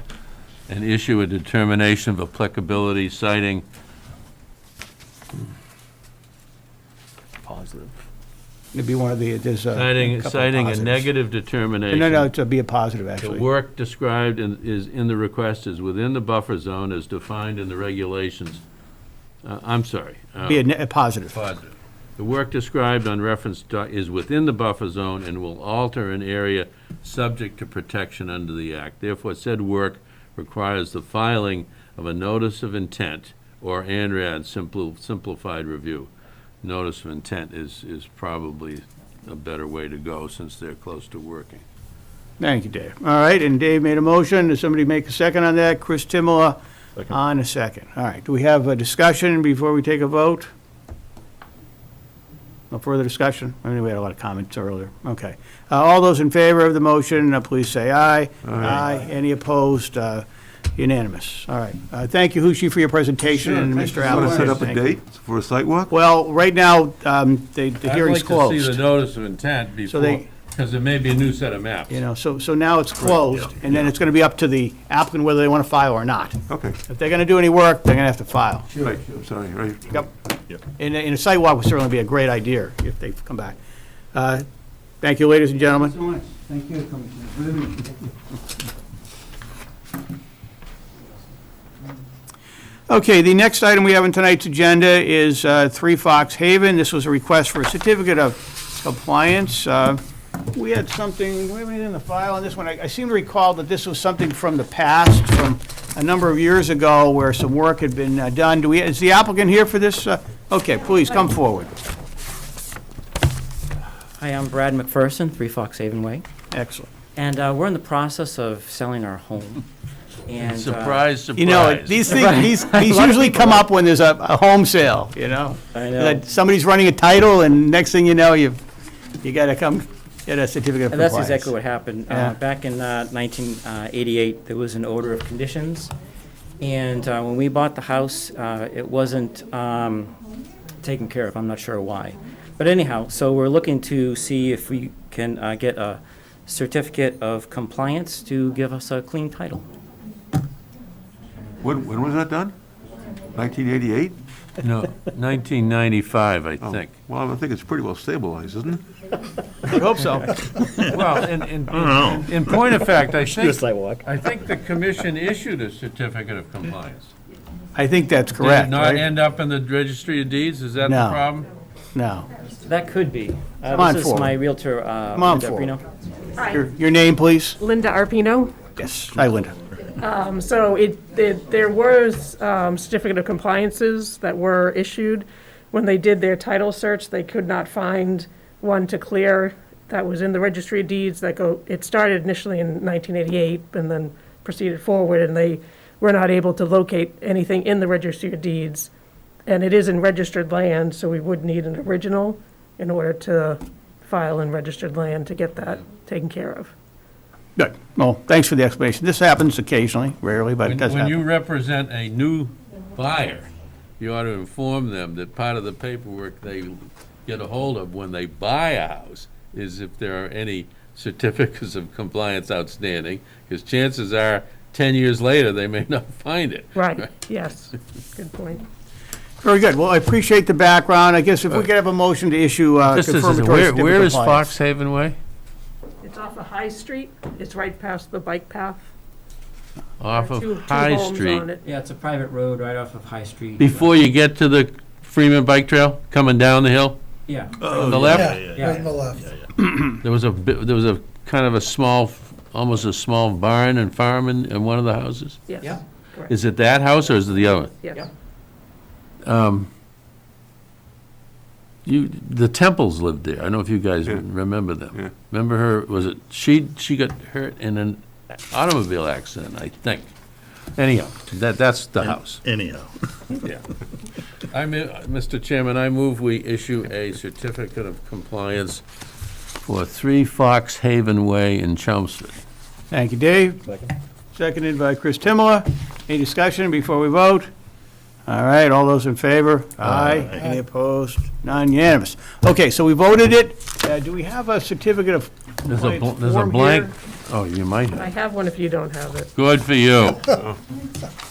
and issue a determination of applicability citing Positive. It'd be one of the, there's a. citing couple of citing a positives. negative determination. No, it'd be a positive, The actually. work described is in the request is within the buffer zone as defined in the regulations. I'm sorry. Be a positive. Positive. The work described on reference is within the buffer zone and will alter an area subject to protection under the Act. Therefore, said work requires the filing of a notice of intent or ANRAD simplified review. Notice of intent is probably a better way to go since they're close to working. Thank you, Dave. All right, and Dave made a motion. Does somebody make a second on that? Chris Timela on a second. All right, do we have a discussion before we take a vote? No further discussion? I mean, we had a lot of comments earlier. Okay. All those in favor of the motion, please say aye. Aye. Any opposed? Unanimous. All right. Thank you, Hushi, for your presentation, and Mr. Want Allen. to set up a Thank you. date for a site walk? Well, right now, the hearing's I'd like to see closed. the notice of intent So before, they- because there may be a new set of maps. You know, so now it's closed, and then it's going to be up to the applicant whether they want to file or not. Okay, If they're going to do any work, they're going to have to file. right, I'm sorry, right. Yep. And a site walk would certainly be a great idea if they come back. Thank you, ladies and gentlemen. So much. Thank you, Commissioner. Brilliant. Okay, the next item we have on tonight's agenda is 3 Fox Haven. This was a request for a certificate of compliance. We had something, do we have anything in the file on this one? I seem to recall that this was something from the past, from a number of years ago, where some work had been done. Is the applicant here for this? Okay, please, come forward. Hi, I'm Brad McPherson, 3 Fox Haven Way, Excellent. and we're in the process of selling our home. And Surprise, surprise. You know, these things, these usually come up when there's a home sale, you know? I know. That somebody's running a title, and next thing you know, you got to come get a certificate of And that's compliance. exactly what happened. Yeah. Back in 1988, there was an order of conditions, and when we bought the house, it wasn't taken care of. I'm not sure why. But anyhow, so we're looking to see if we can get a certificate of compliance to give us a clean title. When was that done? 1988? No, 1995, I think. Well, I think it's pretty well stabilized, isn't it? I hope so. Well, in point of fact, I think sidewalk. the commission issued a certificate of compliance. I think that's Did it correct, not right? end up in the registry of deeds? Is that the No. problem? No. That could be. on This is forward. my realtor, Come on Linda forward. Brino. Your name, please? Linda Arpino. Yes. Hi, Linda. So there was certificate of compliances that were issued. When they did their title search, they could not find one to clear that was in the registry of deeds it started initially in 1988 and then proceeded forward, and they were not able to locate anything in the registry of deeds. And it is in registered land, so we would need an original in order to file in registered land to get that taken care of. Good. Well, thanks for the explanation. This happens occasionally, rarely, but it does When you happen. represent a new buyer, you ought to inform them that part of the paperwork they get a hold of when they buy a house is if there are any certificates of compliance outstanding, because chances are, 10 years later, they may not find it. Right, yes, good point. Very good. Well, I appreciate the background. I guess if we could have a motion to issue Just as- confirmatory certificate where of is compliance. Fox Haven Way? It's off of High Street. It's right past the bike path. Off There are of two High homes Street. on it. Yeah, it's a private road right off of High Street. Before you get to the Freeman Bike Trail, coming down the hill, Yeah. on the left? Yeah, right on the left. There was a kind of a small, almost a small barn and farm in one of the houses? Yes, Yeah. correct. Is it that house or is it the other? Yes. The Temples lived there. I don't know if you guys Yeah. remember them. Yeah. Remember her, was it, she got hurt in an automobile accident, I think. Anyhow, that's the house. Anyhow. Yeah. Mr. Chairman, I move we issue a certificate of compliance for 3 Fox Haven Way in Chelmsford. Thank you, Dave. Seconded by Chris Timela. Any discussion before we vote? All right, all those in favor? Aye. Any opposed? None, unanimous. Okay, so we voted it. Do we have a certificate of There's a compliance there's a form blank, here? oh, you might, I have one if you don't have it. good for you.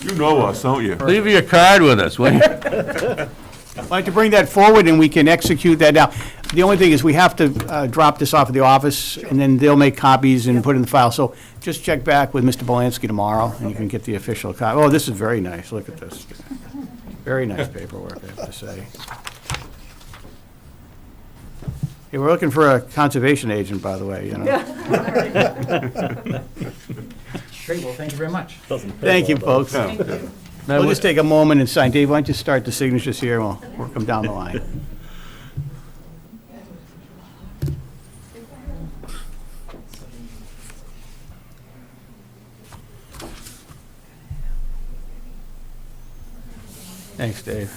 You know us, don't you? Leave your card with us, will you? I'd like to bring that forward, and we can execute that now. The only thing is, we have to drop this off at the office, and then they'll make copies and put it in the file. So just check back with Mr. Belansky tomorrow, and you can get the official copy. Oh, this is very nice, look at this. Very nice paperwork, I have to say. Hey, we're looking for a conservation agent, by the way, you know. Great, well, thank you very much. Thank you, folks. We'll just take a moment and sign. Dave, why don't you start the signatures here, and we'll work them down the line. Thanks, Dave.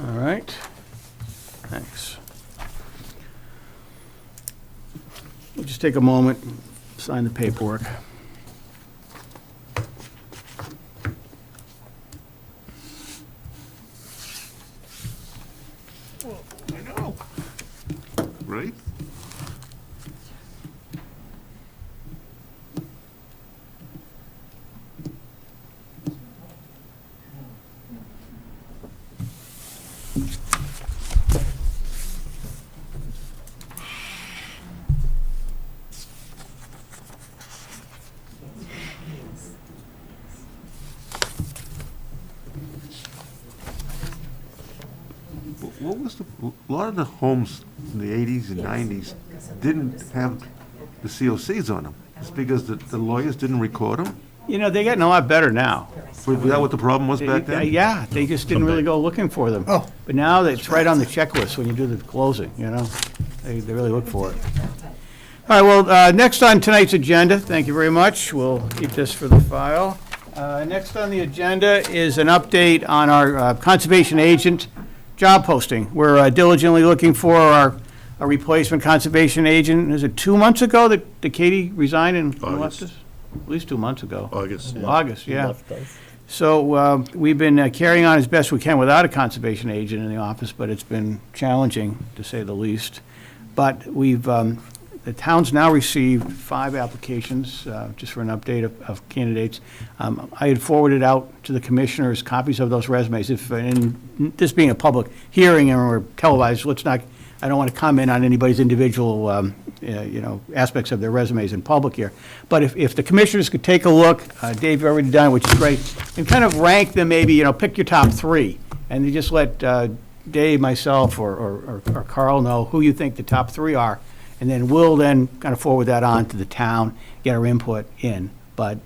All right. Thanks. We'll just take a moment, sign the paperwork. I know. Right? What was a lot of the homes in the 80s and 90s didn't have the COCs on them. It's because the lawyers didn't record them? You know, they're getting a lot better now. Was that what the problem was back then? Yeah, they just didn't really go looking for them. Oh. But now it's right on the checklist when you do the closing, you know? They really look for it. All right, well, next on tonight's agenda, thank you very much. We'll keep this for the file. Next on the agenda is an update on our conservation agent job posting. We're diligently looking for our replacement conservation agent. Is it 2 months ago that Katie resigned and left August. us? At least 2 months ago. August. August, yeah. So we've been carrying on as best we can without a conservation agent in the office, but it's been challenging, to say the least. But we've, the town's now received 5 applications, just for an update of candidates. I had forwarded out to the commissioners copies of those resumes. If, and this being a public hearing and we're televised, I don't want to comment on anybody's individual, aspects of their resumes in public here. But if the commissioners could take a look, Dave, you've already done it, which is great, and kind of rank them maybe, pick your top 3, and you just let Dave, myself, or Carl know who you think the top 3 are, and then we'll then kind of forward that on to the town, get our input in. But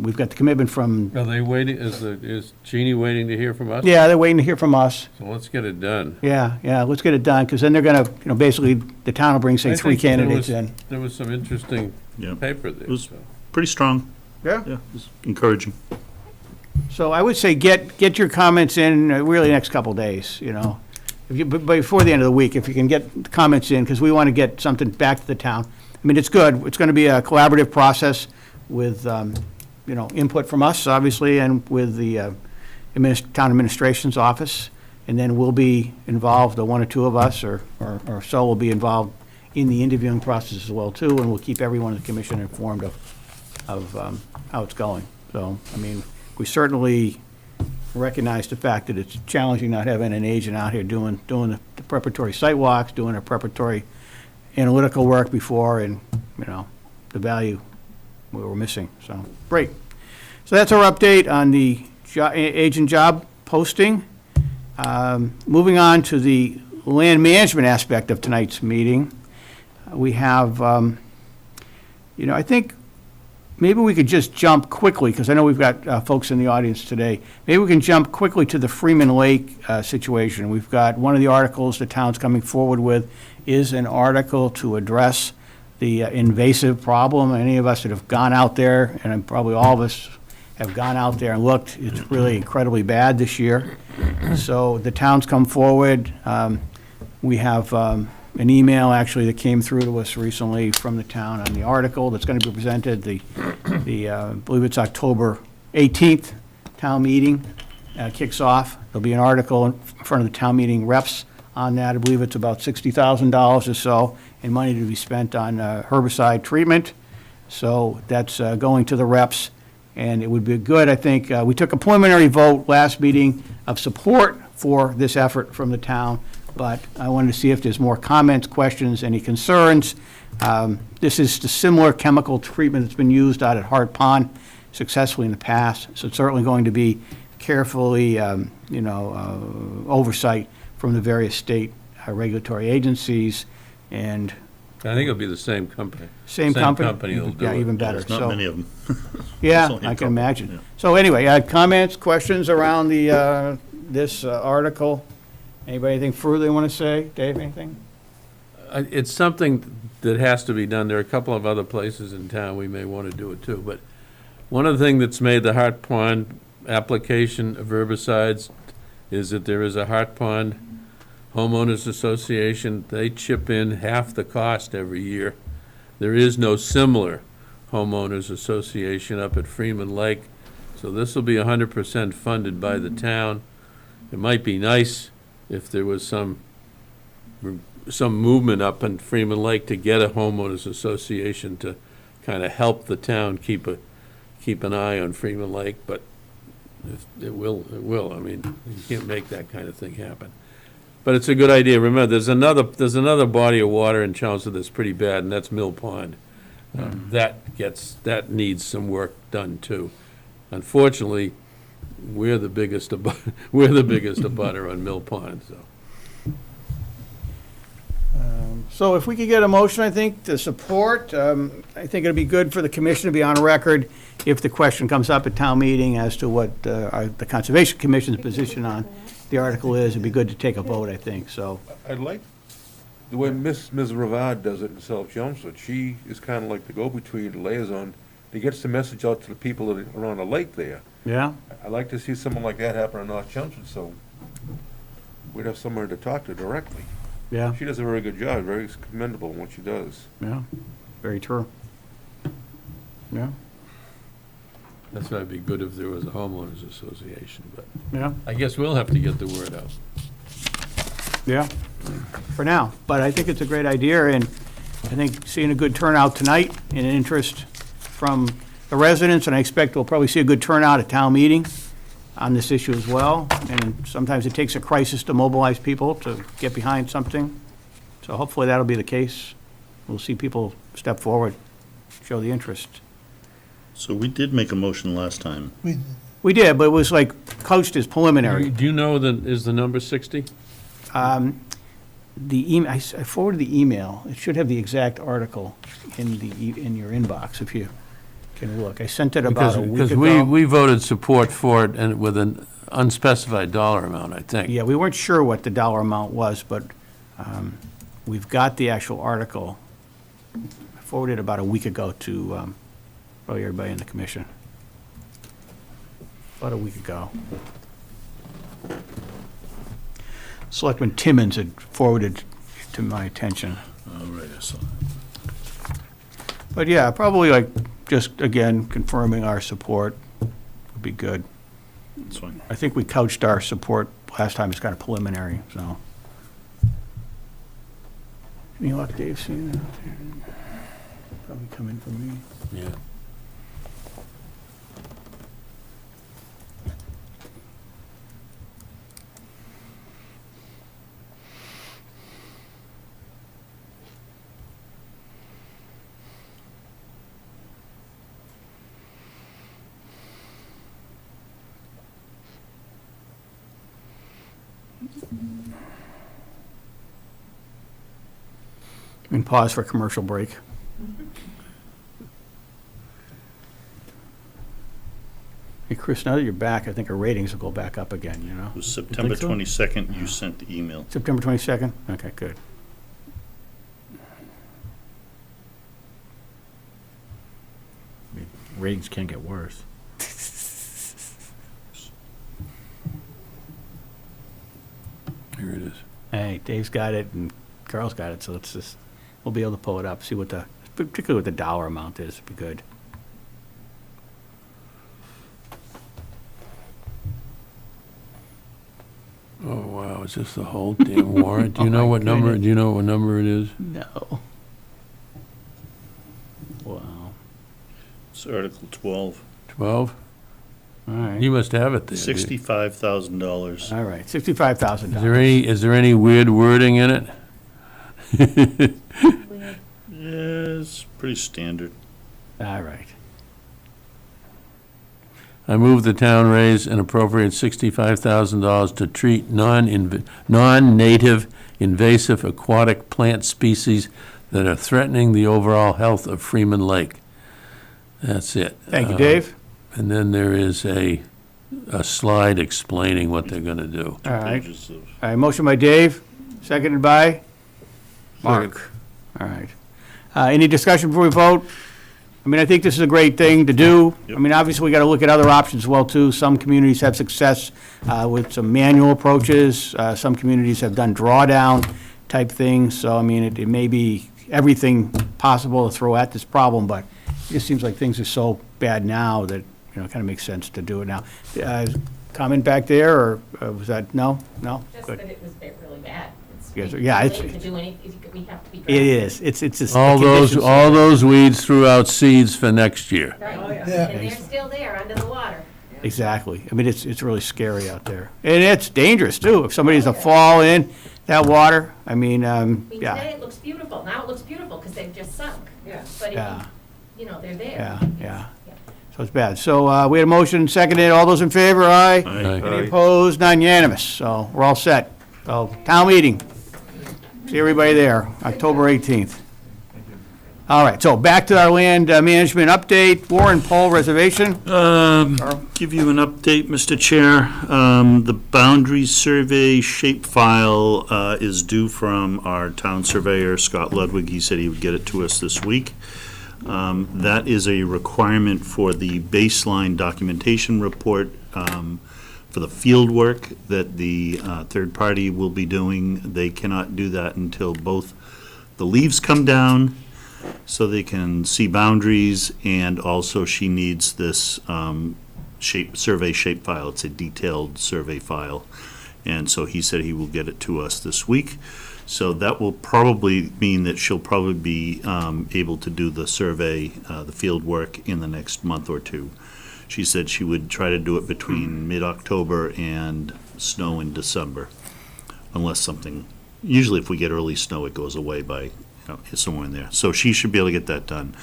we've got the commitment from, Are they waiting, is Jeannie waiting to hear from us? yeah, they're waiting to hear from us. So let's get it done. Yeah, let's get it done, because then they're going to, basically, the town will bring, say, I 3 think there candidates was- in. There was some interesting Yeah. paper there. It was so. pretty strong. Yeah. Yeah, it was encouraging. So I would say get your comments in really the next couple days, but before the end of the week, if you can get comments in, because we want to get something back to the town. I mean, it's good. It's going to be a collaborative process with, input from us, obviously, and with the town administration's office. And then we'll be involved, the 1 or 2 of us or so will be involved in the interviewing process as well, too, and we'll keep everyone in the commission informed of how it's going. So, I mean, we certainly recognize the fact that it's challenging not having an agent out here doing the preparatory site walks, doing the preparatory analytical work before, and, the value we were missing. So, great. So that's our update on the agent job posting. Moving on to the land management aspect of tonight's meeting, we have, I think maybe we could just jump quickly, because I know we've got folks in the audience today. Maybe we can jump quickly to the Freeman Lake situation. We've got one of the articles the town's coming forward with is an article to address the invasive problem. Any of us that have gone out there, and probably all of us have gone out there and looked. It's really incredibly bad this year. So the town's come forward. We have an email, actually, that came through to us recently from the town on the article that's going to be presented. I believe it's October 18th, town meeting kicks off. There'll be an article in front of the town meeting reps on that. I believe it's about $60,000 or so in money to be spent on herbicide treatment. So that's going to the reps, and it would be good, I think. We took a preliminary vote last meeting of support for this effort from the town, but I wanted to see if there's more comments, questions, any concerns. This is the similar chemical treatment that's been used out at Hart Pond successfully in the past, so it's certainly going to be carefully, oversight from the various state regulatory agencies, and I think it'll be the same company. same company? Company will do Yeah, it. even better. There's not So- many of them. Yeah, There's only a I can couple, imagine. yeah. So anyway, comments, questions around this article? Anybody anything further they want to say? Dave, anything? It's something that has to be done. There are a couple of other places in town we may want to do it too, but one of the things that's made the Hart Pond application of herbicides is that there is a Hart Pond Homeowners Association. They chip in half the cost every year. There is no similar homeowners association up at Freeman Lake, so this will be 100% funded by the town. It might be nice if there was some movement up in Freeman Lake to get a homeowners association to kind of help the town keep an eye on Freeman Lake, but it will. I mean, you can't make that kind of thing happen. But it's a good idea. Remember, there's another body of water in Chelmsford that's pretty bad, and that's Mill Pond. That needs some work done too. Unfortunately, we're the biggest abutter on Mill Pond. So if we could get a motion, I think, to support, I think it'd be good for the commission to be on record if the question comes up at town meeting as to what the Conservation Commission's position on the article is. It'd be good to take a vote, I think, so. I'd like the way Ms. Ravad does it in South Chelmsford. She is kind of like the go-between, the liaison, that gets the message out to the people that are on the lake there. Yeah? I'd like to see something like that happen in North Chelmsford, so we'd have somewhere to talk to directly. Yeah, She does a very good job, very commendable in what she does. yeah, very true. Yeah, That's why it'd be good if there was a homeowners association, but yeah, I guess we'll have to get the word out. yeah, for now. But I think it's a great idea, and I think seeing a good turnout tonight and an interest from the residents, and I expect we'll probably see a good turnout at town meeting on this issue as well. And sometimes it takes a crisis to mobilize people to get behind something. So hopefully that'll be the case. We'll see people step forward, show the interest. So we did make a motion last time. We did, but it was like couched as preliminary. Do you know is the number 60? The email, I forwarded the email. It should have the exact article in your inbox if you can look. I sent it about a week Because ago. we voted support for it and with an unspecified dollar amount, I think. Yeah, we weren't sure what the dollar amount was, but we've got the actual article. I forwarded it about a week ago to probably everybody in the commission. About a week ago. Selectman Timmons had forwarded to my attention. All right, I saw that. But yeah, probably like, just again, confirming our support would be good. That's fine. I think we couched our support last time, it's kind of preliminary, so. Any luck, Dave, seeing that? Probably coming from me. Yeah. And pause for commercial break. Hey, Chris, now that you're back, I think our ratings will go back up again, you know? It was September so? 22nd, you sent the email. September 22nd? Okay, good. Ratings can't get worse. right, Dave's got it and Carl's got it, so let's just, we'll be able to pull it up, see what the, particularly what the dollar amount is, be good. Oh, wow, is this the whole damn warrant? Do you know what number, do you know what number it is? No. Wow, It's Article 12, 12? all right. You must have it there. $65,000. All right, $65,000. Is there any weird wording in it? Yeah, it's pretty standard. All right. I move the town raise and appropriate $65,000 to treat non-native invasive aquatic plant species that are threatening the overall health of Freeman Lake. That's it. Thank you, Dave. And then there is a slide explaining what they're gonna do. All right. Pages of- All right, motion by Dave, seconded by Mark. All right. Any discussion before we vote? I mean, I think this is a great thing to do. I mean, obviously, we got to look at other options as well, too. Some communities have success with some manual approaches. Some communities have done drawdown type things. So, I mean, it may be everything possible to throw at this problem, but it just seems like things are so bad now that, it kind of makes sense to do it now. Comment back there, or was that, no? No? Just Good. that it was really bad. Yes, It's yeah, too it's- late to do anything, we have to be. It is. It's just. the All conditions- those weeds threw out seeds for next year. Right, Yeah. and they're still there under the water. Exactly. I mean, it's really scary out there. And it's dangerous, too. If somebody's to fall in that water, I mean, I mean, today yeah, it looks beautiful, now it looks beautiful because they've just sunk. Yeah. But, yeah, they're there. yeah, yeah. So it's bad. So we had a motion, seconded. All those in favor, aye? Aye. Any opposed? None unanimous. So we're all set. So town meeting. See everybody there, October 18th. All right, so back to our land management update, Warren Pole Reservation. Give you an update, Mr. Chair. The boundary survey shape file is due from our town surveyor, Scott Ludwig. He said he would get it to us this week. That is a requirement for the baseline documentation report for the field work that the third party will be doing. They cannot do that until both the leaves come down, so they can see boundaries, and also she needs this survey shape file. It's a detailed survey file. And so he said he will get it to us this week. So that will probably mean that she'll probably be able to do the survey, the field work in the next month or two. She said she would try to do it between mid-October and snow in December, unless something, usually if we get early snow, it goes away by somewhere in there. So she should be able to get that done.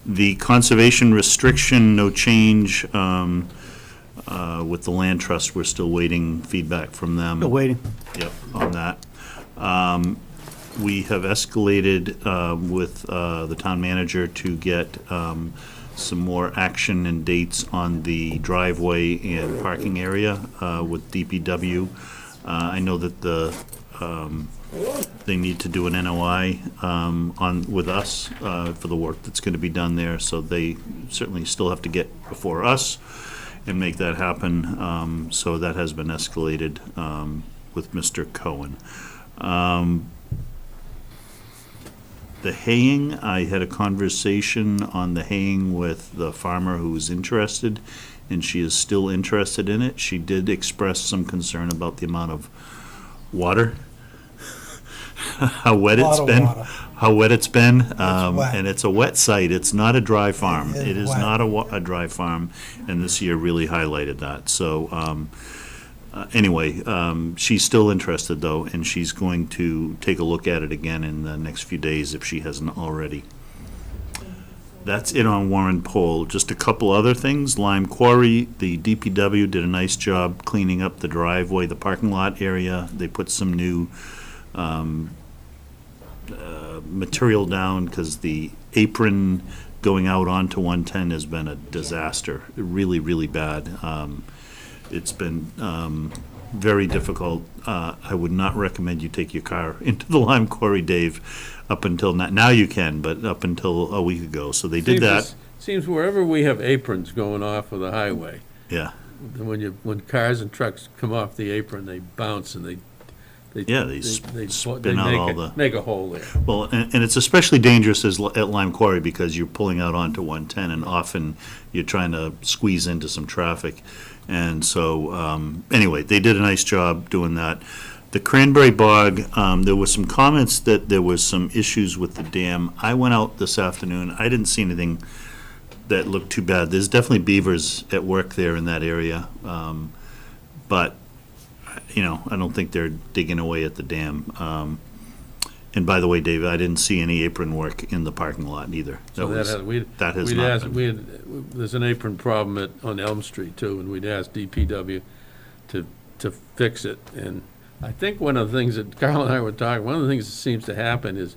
The conservation restriction, no change. With the land trust, we're still waiting feedback from them. Still waiting. Yep, on that. We have escalated with the town manager to get some more action and dates on the driveway and parking area with DPW. I know that they need to do an NOI with us for the work that's going to be done there, so they certainly still have to get before us and make that happen. So that has been escalated with Mr. Cohen. The haying, I had a conversation on the haying with the farmer who was interested, and she is still interested in it. She did express some concern about the amount of water, how wet it's Lot of been. water. How wet it's been. wet. And it's a wet site. It's not a dry farm. It is It is wet. not a dry farm, and this year really highlighted that. So, anyway, she's still interested, though, and she's going to take a look at it again in the next few days if she hasn't already. That's it on Warren Pole. Just a couple other things. Lime Quarry, the DPW did a nice job cleaning up the driveway, the parking lot area. They put some new material down because the apron going out onto 110 has been a disaster. Really, really bad. It's been very difficult. I would not recommend you take your car into the lime quarry, Dave, up until now you can, but up until a week ago. So they did that. Seems wherever we have aprons going off of the highway, Yeah. when cars and trucks come off the apron, they bounce and they They spin out all the. Make a hole there. Well, and it's especially dangerous at Lime Quarry because you're pulling out onto 110 and often you're trying to squeeze into some traffic. And so, anyway, they did a nice job doing that. The Cranberry Bog, there was some comments that there was some issues with the dam. I went out this afternoon. I didn't see anything that looked too bad. There's definitely beavers at work there in that area. But I don't think they're digging away at the dam. And by the way, David, I didn't see any apron work in the parking lot either. So that has not been. there's an apron problem on Elm Street too, and we'd asked DPW to fix it. And I think one of the things that Carl and I were talking, one of the things that seems to happen is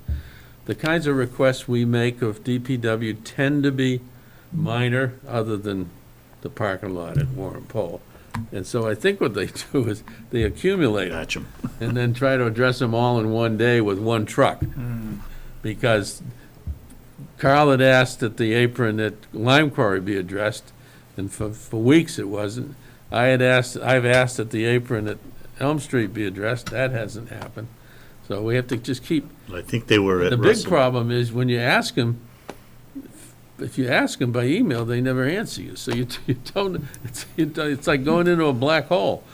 the kinds of requests we make of DPW tend to be minor, other than the parking lot at Warren Pole. And so I think what they do is they accumulate them and then try to address them all in one day with one truck. Because Carl had asked that the apron at Lime Quarry be addressed, and for weeks it wasn't. I've asked that the apron at Elm Street be addressed. That hasn't happened. So we have to just keep. I think they were at The Russell. big problem is when you ask them, if you ask them by email, they never answer you. So you don't, it's like going into a black hole.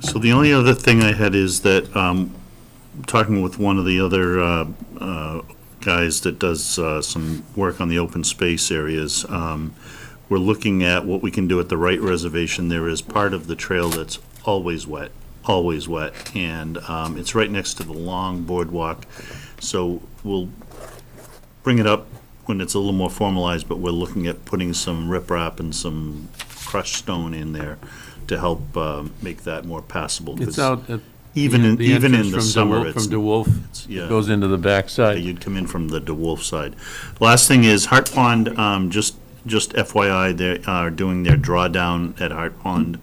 So the only other thing I had is that, talking with one of the other guys that does some work on the open space areas, we're looking at what we can do at the Wright Reservation. There is part of the trail that's always wet, and it's right next to the long boardwalk. So we'll bring it up when it's a little more formalized, but we're looking at putting some riprap and some crushed stone in there to help make that more passable. 'cause It's out at even in entrance the from summer, From DeWolf, it goes into the backside. you'd come in from the DeWolf side. Last thing is Hart Pond, just FYI, they are doing their drawdown at Hart Pond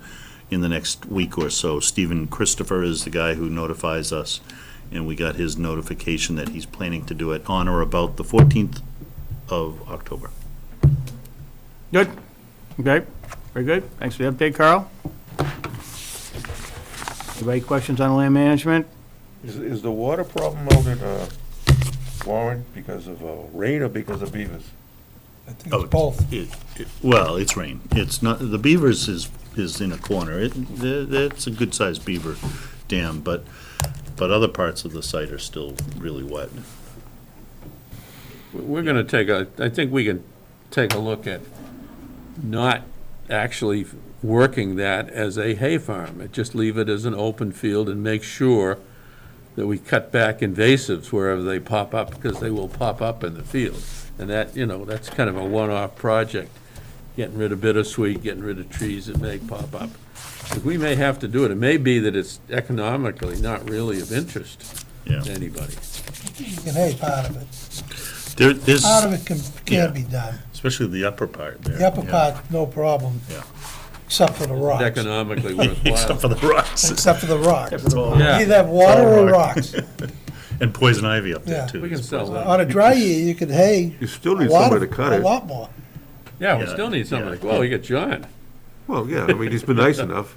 in the next week or so. Stephen Christopher is the guy who notifies us, and we got his notification that he's planning to do it on or about the 14th of October. Good. Okay, very good. Thanks for the update, Carl. Anybody questions on land management? Is the water problem out at Warren because of rain or because of beavers? I think it's both. Well, it's rain. It's not, the Beavers is in a corner. It's a good-sized beaver dam, but other parts of the site are still really wet. We're gonna I think we can take a look at not actually working that as a hay farm. Just leave it as an open field and make sure that we cut back invasives wherever they pop up, because they will pop up in the field. And that, that's kind of a one-off project, getting rid of bittersweet, getting rid of trees that may pop up. But we may have to do it. It may be that it's economically not really of interest to anybody. You can hay part of it. There's Part of it can be done. especially the upper part there. The upper part, no problem. Yeah. Except for the rocks. Economically worthwhile. Except for the rocks. Except for the rocks. Yeah. You either have water or rocks. And poison ivy up there, Yeah. too. We can sell that. On a dry year, you could hay. You still need a lot somebody of- to cut it. A lot more. Yeah, we Yeah, still need somebody. yeah. Well, you got John. Well, yeah, I mean, he's been nice enough.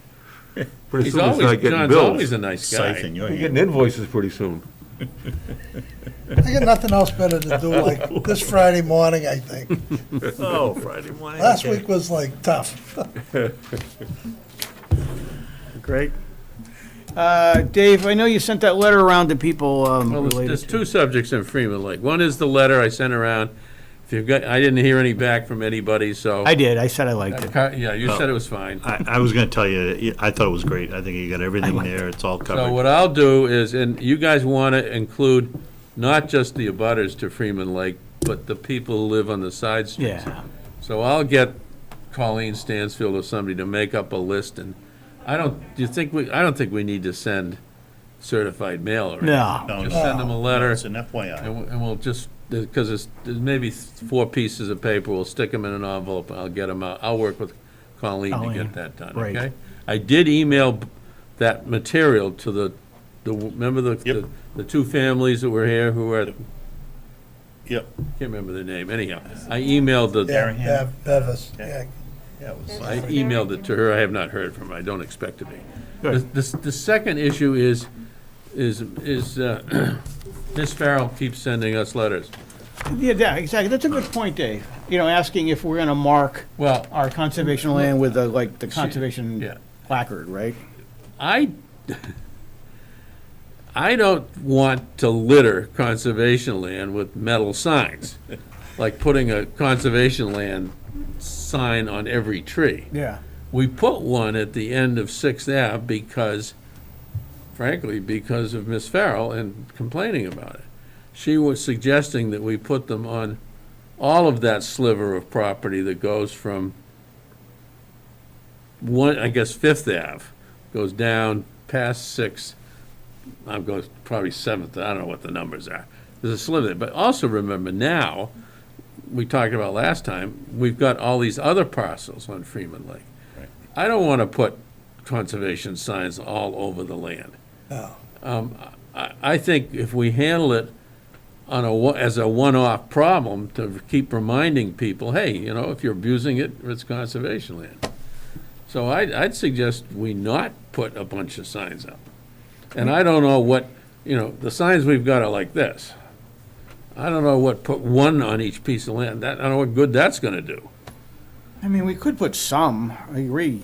Pretty He's soon he's always, not getting John's bills. always a nice guy. Scything your You're hand. getting invoices pretty soon. I got nothing else better to do like this Friday morning, I think. Oh, Friday morning. Last okay. week was like tough. Great. Dave, I know you sent that letter around to people Well, related there's to. two subjects in Freeman Lake. One is the letter I sent around. If you've got, I didn't hear any back from anybody, so. I did, I said I liked it. Yeah, you said it was fine. I was going to tell you, I thought it was great. I think you got everything there. It's all So covered. what I'll do is, and you guys want to include not just the abutters to Freeman Lake, but the people who live on the side streets. Yeah. So I'll get Colleen Stansfield or somebody to make up a list, and I don't think we need to send certified mail or anything. No. No, Just no. send them a letter, It's an FYI. and we'll just, because there's maybe 4 pieces of paper, we'll stick them in an envelope, and I'll get them out. I'll work with Colleen to Colleen, get that done, right. okay? I did email that material to the remember Yep. the 2 families that were here who were, Yep. can't remember their name, anyhow. I emailed Yeah, Bevis, yeah. Yeah, it was. I emailed it to her. I have not heard from her. I don't expect to be. Good. The second issue is, is, Ms. Farrell keeps sending us letters. Yeah, exactly. That's a good point, Dave. Asking if we're gonna mark Well, our conservation land with the yeah. conservation placard, right? I don't want to litter conservation land with metal signs, like putting a conservation land sign on every tree. Yeah. We put one at the end of Sixth Ave because, frankly, because of Miss Farrell and complaining about it. She was suggesting that we put them on all of that sliver of property that goes from Fifth Ave, goes down past Sixth, goes probably Seventh, I don't know what the numbers are. There's a sliver there, but also remember now, we talked about last time, we've got all these other parcels on Freeman Lake. Right. I don't want to put conservation signs all over the land. No. I think if we handle it as a one-off problem, to keep reminding people, hey, if you're abusing it, it's conservation land. So I'd suggest we not put a bunch of signs up. And I don't know what, the signs we've got are like this. I don't know put one on each piece of land. I don't know what good that's gonna do. I mean, we could put some, I agree,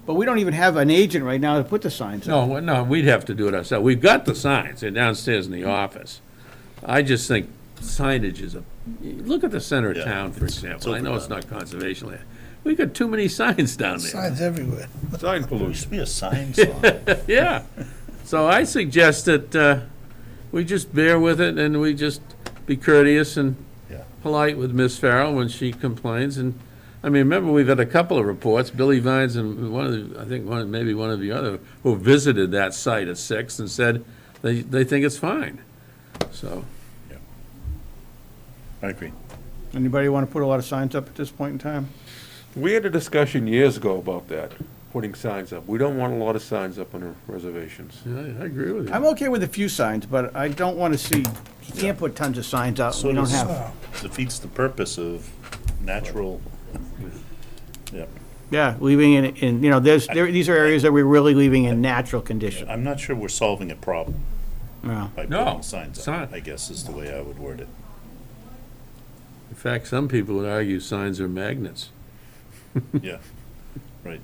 but we don't even have an agent right now to put the signs up. No, we'd have to do it ourselves. We've got the signs, they're downstairs in the office. I just think signage is look at the center of Yeah, town, for it's example. I know it's overdone. not conservation land. We got too many signs down there. Signs everywhere. Sign There pollution. used to be a sign song. Yeah. So I suggest that we just bear with it and we just be courteous and Yeah. polite with Miss Farrell when she complains. And, remember, we've had a couple of reports, Billy Vines and maybe one of the other, who visited that site at Sixth and said they think it's fine. So, I agree. Anybody want to put a lot of signs up at this point in time? We had a discussion years ago about that, putting signs up. We don't want a lot of signs up on our reservations. yeah, I agree with you. I'm okay with a few signs, but I don't want to see, you can't put tons of signs up. So We don't does- have, Defeats the purpose of natural, yeah. yeah, leaving it in, these are areas that we're really leaving in natural condition. I'm not sure we're solving a problem Yeah. by No, putting signs it's up, not. I guess is the way I would word it. In fact, some people would argue signs are magnets. Yeah, right.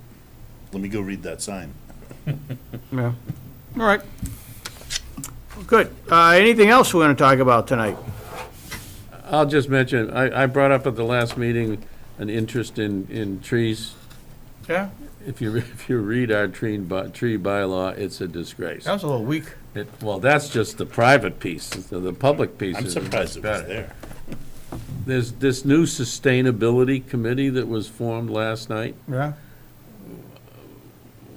Let me go read that sign. Yeah. All right. Good. Anything else we want to talk about tonight? I'll just mention, I brought up at the last meeting an interest in trees. Yeah? If you read our tree bylaw, it's a disgrace. That was a little weak. Well, that's just the private piece. The public piece I'm is surprised it was better. there. There's this new sustainability committee that was formed last night. Yeah?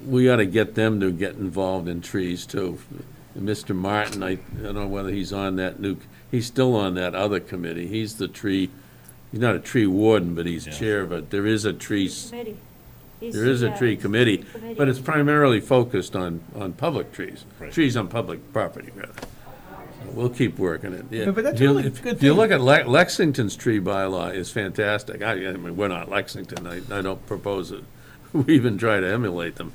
We ought to get them to get involved in trees too. Mr. Martin, I don't know whether he's on that he's still on that other committee. He's not a tree warden, but he's chair, but there is a tree Committee. There is a tree committee, but it's primarily focused on public trees, Right. trees on public property, rather. So we'll keep working it. Yeah. But that's If you- really a if- good If you thing. look at Lexington's tree bylaw is fantastic. I mean, we're not Lexington, I don't propose it. We even try to emulate them.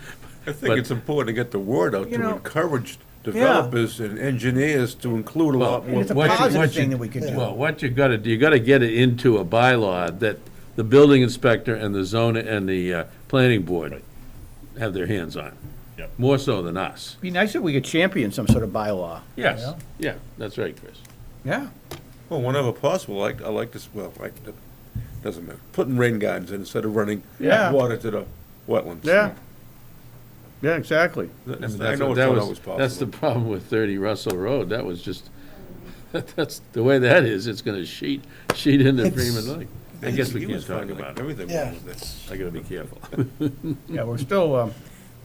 I think But- it's important to get the word out You to know, encourage developers and engineers to include a lot And more. it's a What you- positive what you- thing that we could do. Well, what you gotta do, you gotta get it into a bylaw that the building inspector and the zone and the planning board Right. have their hands on. Yep. More so than us. Be nice if we could champion some sort of bylaw. Yes, yeah, that's right, Chris. Yeah? Well, whenever possible, I like this, doesn't matter, putting rain gardens in instead of running Yeah. water to the wetlands. Yeah. Yeah, exactly. I I mean, know it's that not was- always possible. That's the problem with 30 Russell Road, that was just, that's, the way that is, it's gonna sheet into Freeman Lake. I guess we He can't was talk finding about it, everything Yeah. wrong with this. I gotta be careful. Yeah, we're still,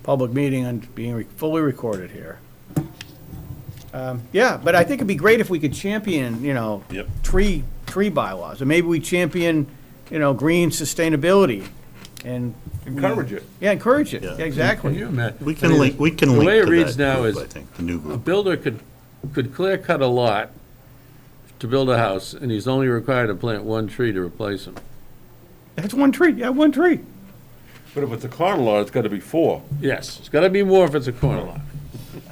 public meeting and being fully recorded here. Yeah, but I think it'd be great if we could champion, Yep. tree bylaws, and maybe we champion, green sustainability, and. Encourage it. Yeah, encourage it, Yeah. yeah, exactly. Can you imagine? We I can mean, link, we can the link way it to reads that now group, is I think, the new A group. builder could clear cut a lot to build a house, and he's only required to plant one tree to replace them. That's one tree, yeah, one tree. But if it's a corner lot, it's gotta be 4. Yes, it's gotta be more if it's a corner lot.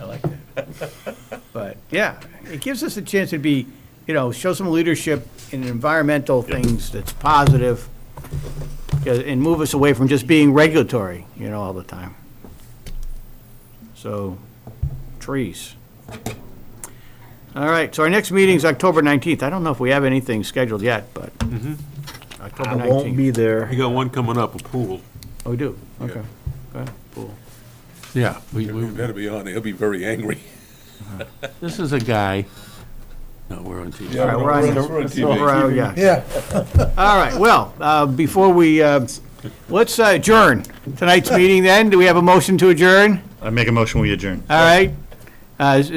I like that. Yeah, it gives us a chance to be, show some leadership in environmental things that's positive, and move us away from just being regulatory, all the time. So, trees. All right, so our next meeting's October 19th. I don't know if we have anything scheduled yet, but October 19th. I won't be there. You got one coming up, a pool. Oh, we do? Okay. Okay, cool. Yeah, We better be on it. He'll be very angry. this is a guy, no, we're on TV. All right, we're on- We're on TV. we're on- yeah. Yeah. All right, well, before we, let's adjourn tonight's meeting then. Do we have a motion to adjourn? I make a motion, we adjourn. All right.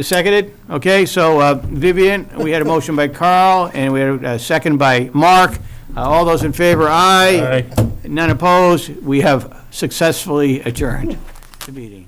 Seconded? Okay, so Vivian, we had a motion by Carl, and we had a second by Mark. All those in favor, aye. None opposed. We have successfully adjourned the meeting.